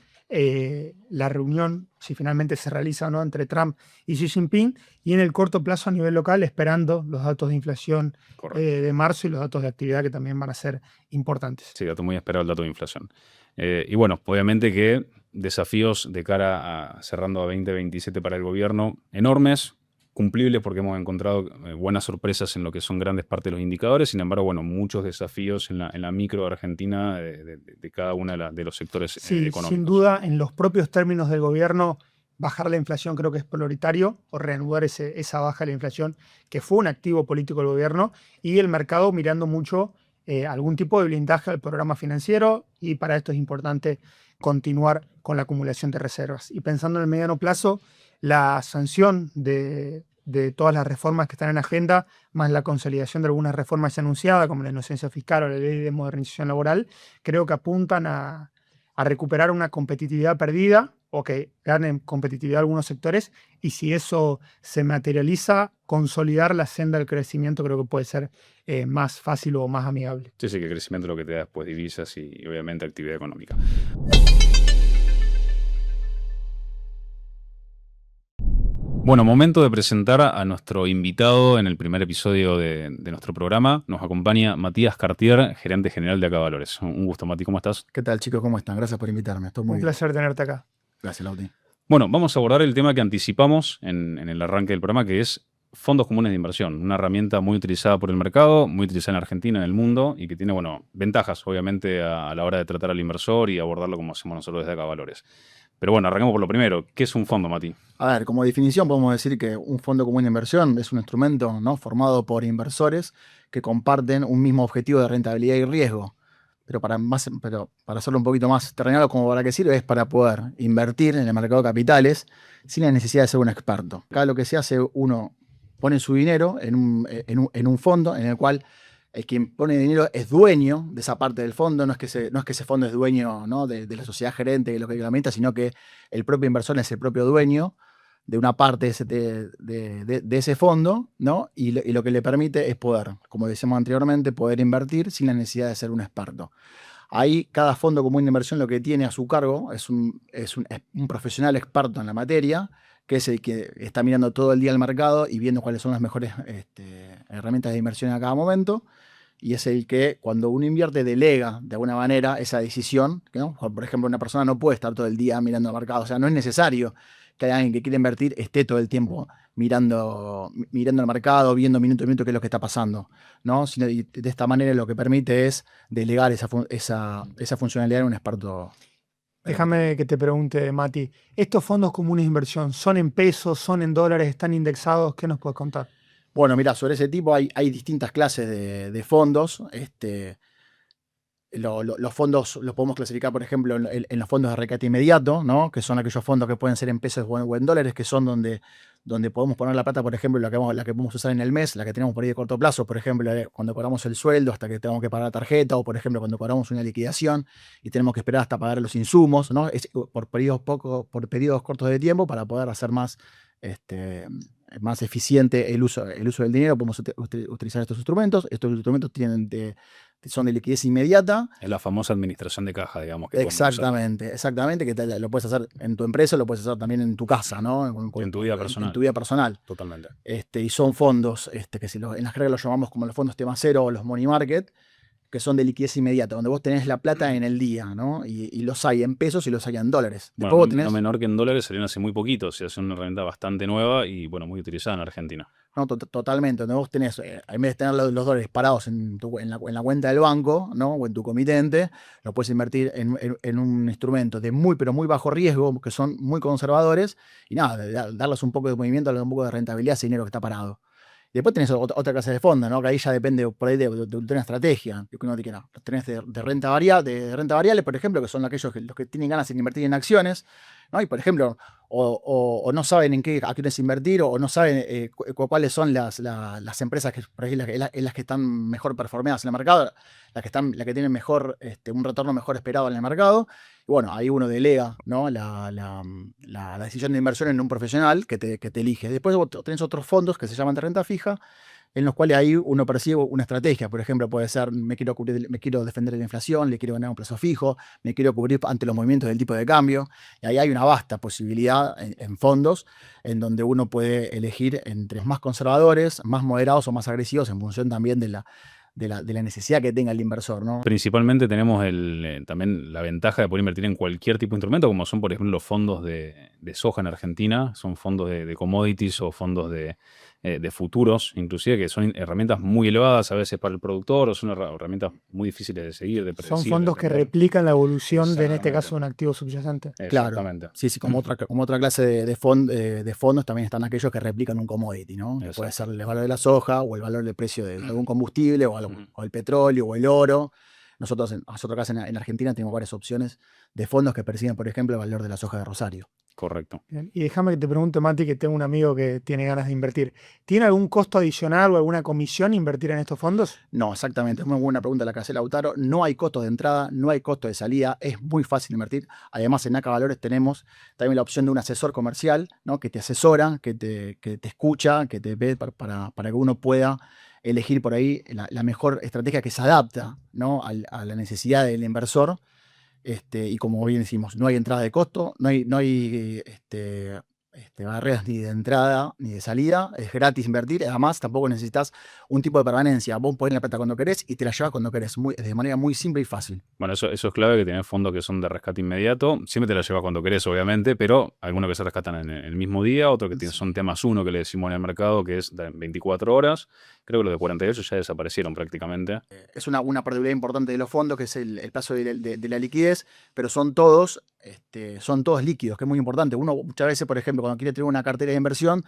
la reunión, si finalmente se realiza o no, entre Trump y Xi Jinping. Y en el corto plazo a nivel local, esperando los datos de inflación de marzo y los datos de actividad que también van a ser importantes. Sí, dato muy esperado el dato de inflación. Y bueno, obviamente que desafíos de cara a cerrando a 2027 para el gobierno enormes, cumplibles porque hemos encontrado buenas sorpresas en lo que son grandes partes de los indicadores. Sin embargo, bueno, muchos desafíos en la micro de Argentina de cada uno de los sectores económicos. Sin duda, en los propios términos del gobierno, bajar la inflación creo que es prioritario, o reanudar esa baja de la inflación, que fue un activo político del gobierno, y el mercado mirando mucho algún tipo de blindaje al programa financiero, y para esto es importante continuar con la acumulación de reservas. Y pensando en el mediano plazo, la sanción de todas las reformas que están en agenda, más la consolidación de algunas reformas ya anunciadas, como la inocencia fiscal o la ley de modernización laboral, creo que apuntan a recuperar una competitividad perdida o que ganen competitividad algunos sectores, y si eso se materializa, consolidar la senda del crecimiento creo que puede ser más fácil o más amigable. Sí, que el crecimiento es lo que te da después divisas y obviamente actividad económica. Bueno, momento de presentar a nuestro invitado en el primer episodio de nuestro programa. Nos acompaña Matías Cartier, gerente general de Acavalores. Un gusto, Mati, ¿cómo estás? ¿Qué tal, chicos? ¿Cómo están? Gracias por invitarme. Estoy muy bien. Un placer tenerte acá. Gracias, Lauti. Bueno, vamos a abordar el tema que anticipamos en el arranque del programa, que es fondos comunes de inversión, una herramienta muy utilizada por el mercado, muy utilizada en Argentina, en el mundo, y que tiene, bueno, ventajas, obviamente, a la hora de tratar al inversor y abordarlo como hacemos nosotros desde Acá Valores. Pero bueno, arrancamos por lo primero. ¿Qué es un fondo, Mati? A ver, como definición podemos decir que un fondo común de inversión es un instrumento, ¿no?, formado por inversores que comparten un mismo objetivo de rentabilidad y riesgo. Pero para hacerlo un poquito más terrenal, como para qué sirve, es para poder invertir en el mercado de capitales sin la necesidad de ser un experto. Acá lo que se hace, uno pone su dinero en un fondo en el cual el quien pone dinero es dueño de esa parte del fondo. No es que ese fondo es dueño, ¿no?, de la sociedad gerente, de lo que reglamenta, sino que el propio inversor es el propio dueño de una parte de ese fondo, ¿no? Y lo que le permite es poder, como decíamos anteriormente, poder invertir sin la necesidad de ser un experto. Ahí cada fondo común de inversión lo que tiene a su cargo es un profesional experto en la materia, que es el que está mirando todo el día el mercado y viendo cuáles son las mejores herramientas de inversión a cada momento. Y es el que, cuando uno invierte, delega de alguna manera esa decisión, ¿no? Por ejemplo, una persona no puede estar todo el día mirando el mercado. O sea, no es necesario que alguien que quiere invertir esté todo el tiempo mirando el mercado, viendo minuto a minuto qué es lo que está pasando, ¿no? Y de esta manera lo que permite es delegar esa funcionalidad en un experto. Déjame que te pregunte, Mati, ¿estos fondos comunes de inversión son en pesos, son en dólares, están indexados? ¿Qué nos puedes contar? Bueno, mira, sobre ese tipo hay distintas clases de fondos. Los fondos los podemos clasificar, por ejemplo, en los fondos de rescate inmediato, ¿no?, que son aquellos fondos que pueden ser en pesos o en dólares, que son donde podemos poner la plata, por ejemplo, la que podemos usar en el mes, la que tenemos por ahí de corto plazo, por ejemplo, cuando cobramos el sueldo hasta que tenemos que pagar la tarjeta, o por ejemplo, cuando cobramos una liquidación y tenemos que esperar hasta pagar los insumos, ¿no? Por periodos cortos de tiempo, para poder hacer más eficiente el uso del dinero. Podemos utilizar estos instrumentos. Estos instrumentos son de liquidez inmediata. Es la famosa administración de caja, digamos. Que Exactamente, que lo puedes hacer en tu empresa, lo puedes hacer también en tu casa, ¿no? En tu vida personal. En tu vida personal. Totalmente. Y son fondos que en las jerga los llamamos como los fondos tema cero o los money market, que son de liquidez inmediata, donde vos tenés la plata en el día, ¿no? Y los hay en pesos y los hay en dólares. Bueno, vos tenés... no menor que en dólares, salieron hace muy poquito. O sea, es una herramienta bastante nueva y, bueno, muy utilizada en Argentina. No, totalmente. Donde vos tenés, en vez de tener los dólares parados en la cuenta del banco, ¿no?, o en tu comitente, lo puedes invertir en un instrumento de muy, pero muy bajo riesgo, que son muy conservadores, y nada, darles un poco de movimiento, darles un poco de rentabilidad a ese dinero que está parado. Y después tenés otra clase de fondo, ¿no?, que ahí ya depende por ahí de una estrategia que uno quiera. Los tenés de renta variable, por ejemplo, que son aquellos los que tienen ganas de invertir en acciones, ¿no? Y por ejemplo, o no saben a quiénes invertir, o no saben cuáles son las empresas que por ahí las que están mejor performadas en el mercado, las que tienen mejor, un retorno mejor esperado en el mercado. Y bueno, ahí uno delega, ¿no?, la decisión de inversión en un profesional que te elige. Después vos tenés otros fondos que se llaman de renta fija, en los cuales ahí uno percibe una estrategia. Por ejemplo, puede ser: me quiero defender de la inflación, le quiero ganar un plazo fijo, me quiero cubrir ante los movimientos del tipo de cambio. Y ahí hay una vasta posibilidad en fondos, en donde uno puede elegir entre más conservadores, más moderados o más agresivos, en función también de la necesidad que tenga el inversor, ¿no? Principalmente tenemos también la ventaja de poder invertir en cualquier tipo de instrumento, como son, por ejemplo, los fondos de soja en Argentina. Son fondos de commodities o fondos de futuros, inclusive, que son herramientas muy elevadas a veces para el productor, o son herramientas muy difíciles de seguir, de predecir. Son fondos que replican la evolución de, en este caso, un activo subyacente. Claro. Sí, como otra clase de fondos también están aquellos que replican un commodity, ¿no? Que puede ser el valor de la soja, o el valor del precio de algún combustible, o el petróleo, o el oro. Nosotros acá en Argentina tenemos varias opciones de fondos que persiguen, por ejemplo, el valor de la soja de Rosario. Correcto. Bien. Y déjame que te pregunte, Mati, que tengo un amigo que tiene ganas de invertir. ¿Tiene algún costo adicional o alguna comisión invertir en estos fondos? No, exactamente. Es muy buena pregunta la que hace Lautaro. No hay costo de entrada, no hay costo de salida. Es muy fácil invertir. Además, en Acá Valores tenemos también la opción de un asesor comercial, ¿no?, que te asesora, que te escucha, que te ve para que uno pueda elegir por ahí la mejor estrategia que se adapta, ¿no?, a la necesidad del inversor. Y como bien decimos, no hay entrada de costo, no hay barreras ni de entrada ni de salida, es gratis invertir, además tampoco necesitas un tipo de permanencia, vos pones la plata cuando querés y te la llevas cuando querés, de manera muy simple y fácil. Bueno, eso es clave, que tenés fondos que son de rescate inmediato. Siempre te la llevas cuando querés, obviamente, pero algunos que se rescatan en el mismo día, otros que son temas uno que le decimos en el mercado, que es de 24 horas. Creo que los de 48 ya desaparecieron prácticamente. Es una particularidad importante de los fondos, que es el plazo de la liquidez, pero son todos líquidos, que es muy importante. Uno muchas veces, por ejemplo, cuando quiere tener una cartera de inversión,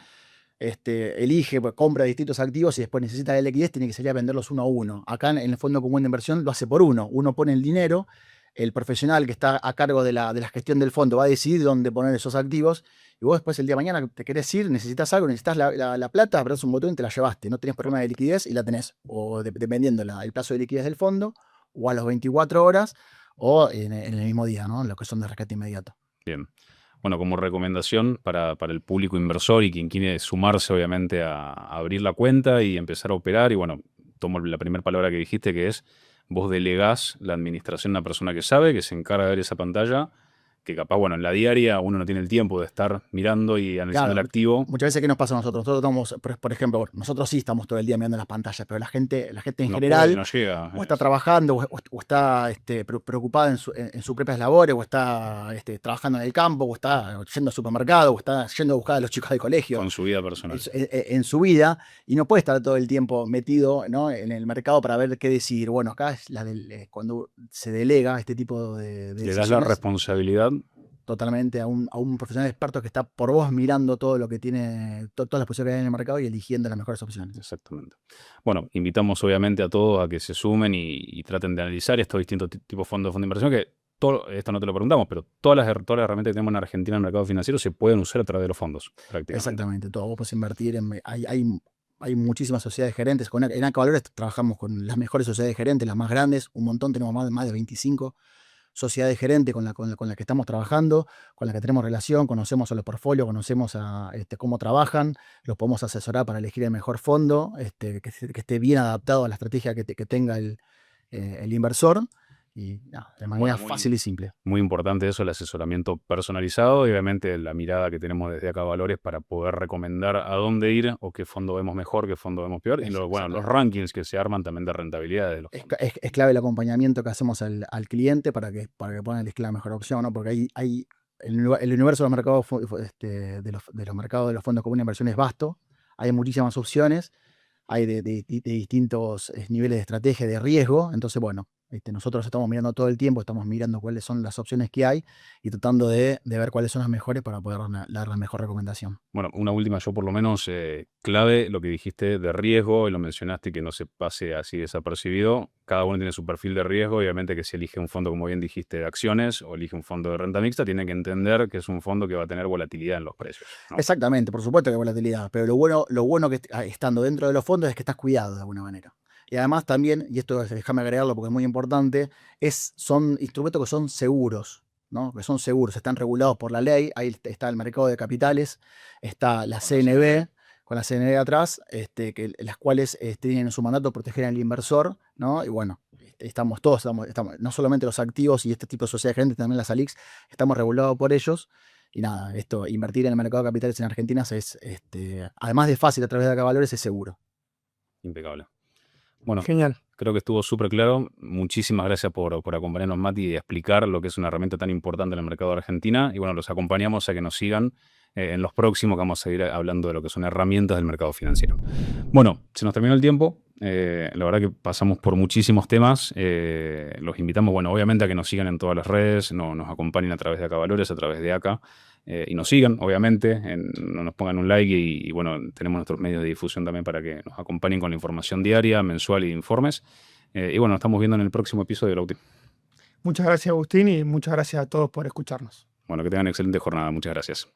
elige, pues, compra distintos activos y después necesita la liquidez, tiene que salir a venderlos uno a uno. Acá en el fondo común de inversión lo hace por uno. Uno pone el dinero, el profesional que está a cargo de la gestión del fondo va a decidir dónde poner esos activos, y vos después el día de mañana te querés ir, necesitas algo, necesitas la plata, apretás un botón y te la llevaste. No tenés problema de liquidez y la tenés, o dependiendo el plazo de liquidez del fondo, o a las 24 horas, o en el mismo día, ¿no? Lo que son de rescate inmediato. Bien. Bueno, como recomendación para el público inversor y quien quiere sumarse, obviamente, a abrir la cuenta y empezar a operar, y bueno, tomo la primera palabra que dijiste, que es vos delegás la administración a una persona que sabe, que se encarga de ver esa pantalla, que capaz, bueno, en la diaria uno no tiene el tiempo de estar mirando y analizando el activo. Muchas veces, ¿qué nos pasa a nosotros? Nosotros estamos, por ejemplo, nosotros sí estamos todo el día mirando las pantallas, pero la gente en No general puede, no llega. o está trabajando o está preocupada en sus propias labores, o está trabajando en el campo, o está yendo al supermercado, o está yendo a buscar a los chicos del colegio. Con su vida personal. En su vida, y no puede estar todo el tiempo metido, ¿no?, en el mercado para ver qué decidir. Bueno, acá es cuando se delega este tipo de Le das la responsabilidad totalmente a un profesional experto que está por vos mirando todo lo que tiene, todas las posibilidades que hay en el mercado y eligiendo las mejores opciones. Exactamente. Bueno, invitamos obviamente a todos a que se sumen y traten de analizar estos distintos tipos de fondos de inversión, que esto no te lo preguntamos, pero todas las herramientas que tenemos en Argentina en el mercado financiero se pueden usar a través de los fondos, prácticamente. Exactamente, todo. Vos podés invertir hay muchísimas sociedades gerentes. En ACA Valores trabajamos con las mejores sociedades gerentes, las más grandes, un montón, tenemos más de 25 sociedades gerentes con la que estamos trabajando, con la que tenemos relación, conocemos a los portfolios, conocemos cómo trabajan, los podemos asesorar para elegir el mejor fondo, que esté bien adaptado a la estrategia que tenga el inversor, y de manera fácil y simple. Muy importante eso, el asesoramiento personalizado y obviamente la mirada que tenemos desde ACA Valores para poder recomendar a dónde ir o qué fondo vemos mejor, qué fondo vemos peor, y los rankings que se arman también de rentabilidad de los fondos. Es clave el acompañamiento que hacemos al cliente para que puedan elegir la mejor opción, ¿no? Porque el universo de los mercados de los fondos comunes de inversión es vasto, hay muchísimas opciones, hay de distintos niveles de estrategia, de riesgo. Entonces, bueno, nosotros estamos mirando todo el tiempo, estamos mirando cuáles son las opciones que hay y tratando de ver cuáles son las mejores para poder dar la mejor recomendación. Bueno, una última, yo por lo menos, clave lo que dijiste de riesgo, y lo mencionaste, que no se pase así desapercibido. Cada uno tiene su perfil de riesgo, obviamente que si elige un fondo, como bien dijiste, de acciones o elige un fondo de renta mixta, tiene que entender que es un fondo que va a tener volatilidad en los precios, ¿no? Exactamente, por supuesto que hay volatilidad, pero lo bueno que estando dentro de los fondos es que estás cuidado de alguna manera. Y además también, y esto déjame agregarlo porque es muy importante, son instrumentos que son seguros, ¿no? Que son seguros, están regulados por la ley. Ahí está el mercado de capitales, está la CNB, con la CNB atrás, las cuales tienen en su mandato proteger al inversor, ¿no? Y bueno, estamos no solamente los activos y este tipo de sociedades gerentes, también las ALICs, estamos regulados por ellos. Y nada, invertir en el mercado de capitales en Argentina es, además de fácil a través de ACA Valores, es seguro. Impecable. Bueno, genial. Creo que estuvo súper claro. Muchísimas gracias por acompañarnos, Mati, y explicar lo que es una herramienta tan importante en el mercado de Argentina. Y bueno, los acompañamos a que nos sigan en los próximos, que vamos a seguir hablando de lo que son herramientas del mercado financiero. Bueno, se nos terminó el tiempo. La verdad que pasamos por muchísimos temas. Los invitamos, bueno, obviamente a que nos sigan en todas las redes, nos acompañen a través de ACA Valores, a través de ACA, y nos sigan, obviamente, nos pongan un like y bueno, tenemos nuestros medios de difusión también para que nos acompañen con la información diaria, mensual y de informes. Y bueno, nos estamos viendo en el próximo episodio de Lauti. Muchas gracias, Agustín, y muchas gracias a todos por escucharnos. Bueno, que tengan excelente jornada. Muchas gracias.